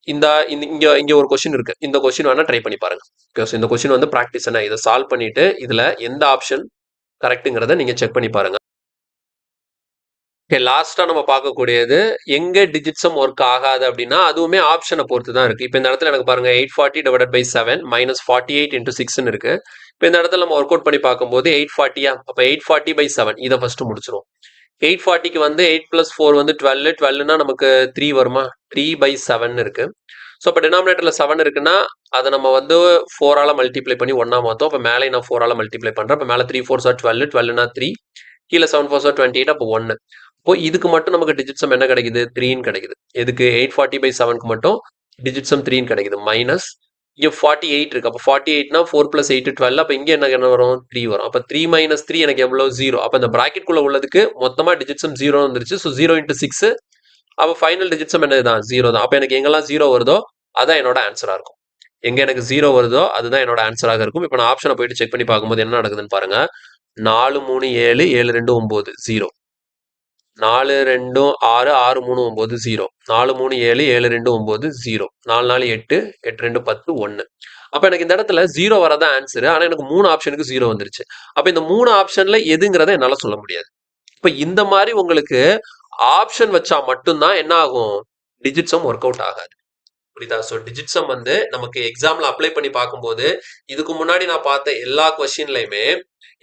இந்த இங்க இங்க ஒரு கொஸ்டின் இருக்கு. இந்த கொஸ்டின் வேணா ட்ரை பண்ணி பாருங்க. ஓகே, ஸோ இந்த கொஸ்டின் வந்து ப்ராக்டிஸ் என்ன, இதை சால்வ் பண்ணிட்டு இதுல எந்த ஆப்ஷன் கரெக்ட்டுங்கிறத நீங்க செக் பண்ணி பாருங்க. ஓகே, லாஸ்டா நம்ம பார்க்கக்கூடியது எங்க டிஜிட் சம் ஒர்க் ஆகாது அப்படின்னா அதுவுமே ஆப்ஷனை பொறுத்து தான் இருக்கு. இப்போ இந்த இடத்துல எனக்கு பாருங்க 840 / 7 -48 × 6ன்னு இருக்கு. இப்போ இந்த இடத்துல நம்ம ஒர்க் அவுட் பண்ணி பார்க்கும்போது 840யா? அப்போ 840/7 இதை ஃபர்ஸ்ட் முடிச்சிரும். 840க்கு வந்து 8 + 4 வந்து 12. 12னா நமக்கு 3 வருமா? 3/7 இருக்கு. ஸோ அப்போ டினாமினேட்டர்ல 7 இருக்குன்னா அதை நம்ம வந்து 4ஆல மல்டிப்ளை பண்ணி 1ஆ மாத்தோம். அப்போ மேலே நான் 4ஆல மல்டிப்ளை பண்றேன். அப்போ மேலே 3 4s are 12. 12னா 3. கீழே 7 4s are 28. அப்போ 1. இப்போ இதுக்கு மட்டும் நமக்கு டிஜிட் சம் என்ன கிடைக்குது? 3ன்னு கிடைக்குது. எதுக்கு? 840/7க்கு மட்டும் டிஜிட் சம் 3ன்னு கிடைக்குது. மைனஸ் இங்க 48 இருக்கு. அப்போ 48னா 4 + 8 12. அப்போ இங்க என்ன வரும்? 3 வரும். அப்போ 3 - 3 எனக்கு எவ்வளவு? 0. அப்போ இந்த பிராக்கெட் குள்ள உள்ளதுக்கு மொத்தமா டிஜிட் சம் 0 வந்துருச்சு. ஸோ 0 × 6. அப்போ ஃபைனல் டிஜிட் சம் என்னதுதான்? 0 தான். அப்போ எனக்கு எங்கெல்லாம் 0 வருதோ அதான் என்னோட ஆன்சரா இருக்கும். எங்க எனக்கு 0 வருதோ அதுதான் என்னோட ஆன்சராக இருக்கும். இப்போ நான் ஆப்ஷனை போயிட்டு செக் பண்ணி பார்க்கும்போது என்ன நடக்குதுன்னு பாருங்க. 4 3 7 7 2 9 0. 4 2 6 6 3 9 0. 4 3 7 7 2 9 0. 4 4 8 8 2 10 1. அப்ப எனக்கு இந்த இடத்துல 0 வரதான் ஆன்சர். ஆனா எனக்கு 3 ஆப்ஷனுக்கு 0 வந்துருச்சு. அப்ப இந்த 3 ஆப்ஷன்ல எதுங்கிறத என்னால சொல்ல முடியாது. இப்ப இந்த மாதிரி உங்களுக்கு ஆப்ஷன் வச்சா மட்டும்தான் என்ன ஆகும்? டிஜிட் சம் ஒர்க் அவுட் ஆகாது. புரியுதா? ஸோ டிஜிட் சம் வந்து நமக்கு எக்ஸாம்ல அப்ளை பண்ணி பார்க்கும்போது இதுக்கு முன்னாடி நான் பார்த்த எல்லா கொஸ்டின்லயுமே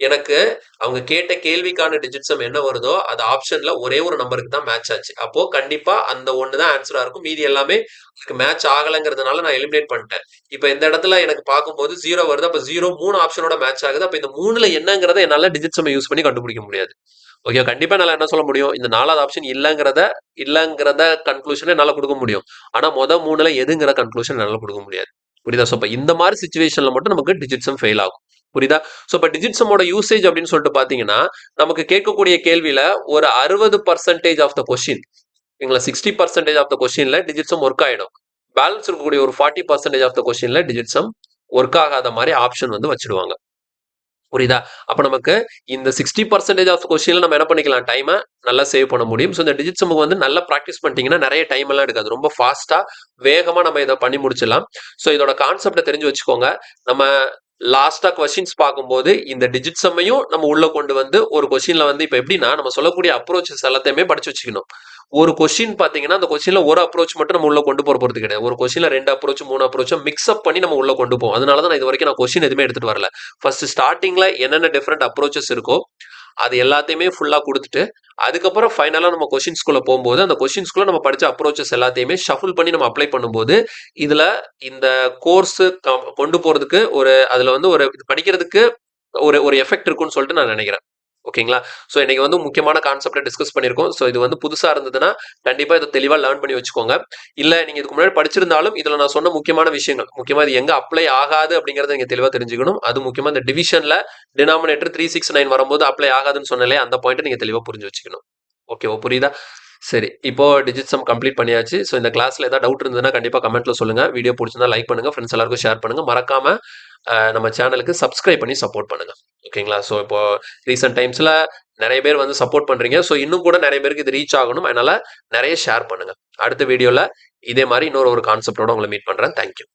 எனக்கு அவங்க கேட்ட கேள்விக்கான டிஜிட் சம் என்ன வருதோ அது ஆப்ஷன்ல ஒரே ஒரு நம்பருக்கு தான் மேட்ச் ஆச்சு. அப்போ கண்டிப்பா அந்த ஒன்று தான் ஆன்சரா இருக்கும். மீதி எல்லாமே எனக்கு மேட்ச் ஆகலைங்கிறதுனால நான் எலிமினேட் பண்ணிட்டேன். இப்போ இந்த இடத்துல எனக்கு பார்க்கும்போது 0 வருது. அப்போ 0 3 ஆப்ஷனோட மேட்ச் ஆகுது. அப்போ இந்த 3ல என்னங்கிறத என்னால டிஜிட் சம் யூஸ் பண்ணி கண்டுபிடிக்க முடியாது. ஓகே, கண்டிப்பா என்னால என்ன சொல்ல முடியும்? இந்த 4வது ஆப்ஷன் இல்லங்கிறத கன்க்ளூஷன் என்னால கொடுக்க முடியும். ஆனா 3ல எதுங்கிற கன்க்ளூஷன் என்னால கொடுக்க முடியாது. புரியுதா? ஸோ இந்த மாதிரி சிச்சுவேஷன்ல மட்டும் நமக்கு டிஜிட் சம் ஃபெயில் ஆகும். புரியுதா? ஸோ இப்போ டிஜிட் சம்மோட யூசேஜ் அப்படின்னு சொல்லிட்டு பார்த்தீங்கன்னா நமக்கு கேட்கக்கூடிய கேள்வியில ஒரு 60% ஆஃப் த கொஸ்டின் எங்களை 60% ஆஃப் த கொஸ்டின்ல டிஜிட் சம் ஒர்க் ஆயிடும். பேலன்ஸ் இருக்கக்கூடிய ஒரு 40% ஆஃப் த கொஸ்டின்ல டிஜிட் சம் ஒர்க் ஆகாத மாதிரி ஆப்ஷன் வந்து வச்சிடுவாங்க. புரியுதா? அப்ப நமக்கு இந்த 60% ஆஃப் கொஸ்டின்ல நம்ம என்ன பண்ணிக்கலாம், டைமை நல்லா சேவ் பண்ண முடியும். ஸோ இந்த டிஜிட் சம்முக்கு வந்து நல்லா ப்ராக்டிஸ் பண்ணிட்டீங்கன்னா நிறைய டைம் எல்லாம் எடுக்காது. ரொம்ப ஃபாஸ்டா வேகமா நம்ம இதை பண்ணி முடிச்சிடலாம். ஸோ இதோட கான்செப்டை தெரிஞ்சு வச்சுக்கோங்க. நம்ம லாஸ்டா கொஸ்டின்ஸ் பார்க்கும்போது இந்த டிஜிட் சம்மையும் நம்ம உள்ள கொண்டு வந்து ஒரு கொஸ்டின்ல வந்து இப்போ எப்படின்னா நம்ம சொல்லக்கூடிய அப்ரோச்சஸ் எல்லாத்தையுமே படிச்சு வச்சுக்கணும். ஒரு கொஸ்டின் பாத்தீங்கன்னா அந்த கொஸ்டின்ல ஒரு அப்ரோச் மட்டும் நம்ம உள்ள கொண்டு போறது கிடையாது. ஒரு கொஸ்டின்ல 2 அப்ரோச் 3 அப்ரோச் மிக்ஸ் அப் பண்ணி நம்ம உள்ள கொண்டு போவோம். அதனால தான் நான் இது வரைக்கும் நான் கொஸ்டின் எதுவுமே எடுத்துட்டு வரல. ஃபர்ஸ்ட் ஸ்டார்டிங்ல என்னென்ன டிஃபரெண்ட் அப்ரோச்சஸ் இருக்கோ அது எல்லாத்தையுமே ஃபுல்லா கொடுத்துட்டு அதுக்கப்புறம் ஃபைனலா நம்ம கொஸ்டின்ஸ்குள்ள போகும்போது அந்த கொஸ்டின்ஸ்குள்ள நம்ம படிச்ச அப்ரோச்சஸ் எல்லாத்தையுமே ஷஃபிள் பண்ணி நம்ம அப்ளை பண்ணும்போது இதுல இந்த கோர்ஸ் கொண்டு போறதுக்கு ஒரு அதுல வந்து ஒரு படிக்கிறதுக்கு ஒரு ஒரு எஃபெக்ட் இருக்கும்னு சொல்லிட்டு நான் நினைக்கிறேன். ஓகேங்களா? ஸோ இன்னைக்கு வந்து முக்கியமான கான்செப்டை டிஸ்கஸ் பண்ணியிருக்கோம். ஸோ இது வந்து புதுசா இருந்ததுன்னா கண்டிப்பா இதை தெளிவா லேர்ன் பண்ணி வச்சுக்கோங்க. இல்ல நீங்க இதுக்கு முன்னாடி படிச்சிருந்தாலும் இதுல நான் சொன்ன முக்கியமான விஷயங்கள் முக்கியமா இது எங்க அப்ளை ஆகாது அப்படிங்கறத நீங்க தெளிவா தெரிஞ்சுக்கணும். அது முக்கியமா இந்த டிவிஷன்ல டினாமினேட்டர் 369 வரும்போது அப்ளை ஆகாதுன்னு சொன்னாலே அந்த பாயிண்ட் நீங்க தெளிவா புரிஞ்சு வச்சுக்கணும். ஓகேவா? புரியுதா? சரி, இப்போ டிஜிட் சம் கம்ப்ளீட் பண்ணியாச்சு. ஸோ இந்த கிளாஸ்ல ஏதாவது டவுட் இருந்ததுன்னா கண்டிப்பா கமெண்ட்ல சொல்லுங்க. வீடியோ பிடிச்சிருந்தா லைக் பண்ணுங்க, ஃப்ரெண்ட்ஸ் எல்லாருக்கும் ஷேர் பண்ணுங்க. மறக்காம நம்ம சேனலுக்கு சப்ஸ்கிரைப் பண்ணி சப்போர்ட் பண்ணுங்க. ஓகேங்களா? ஸோ இப்போ ரீசெண்ட் டைம்ஸ்ல நிறைய பேர் வந்து சப்போர்ட் பண்றீங்க. ஸோ இன்னும் கூட நிறைய பேருக்கு இது ரீச் ஆகணும். அதனால நிறைய ஷேர் பண்ணுங்க. அடுத்த வீடியோல இதே மாதிரி இன்னொரு ஒரு கான்செப்டோட உங்களை மீட் பண்றேன். தேங்க்யூ.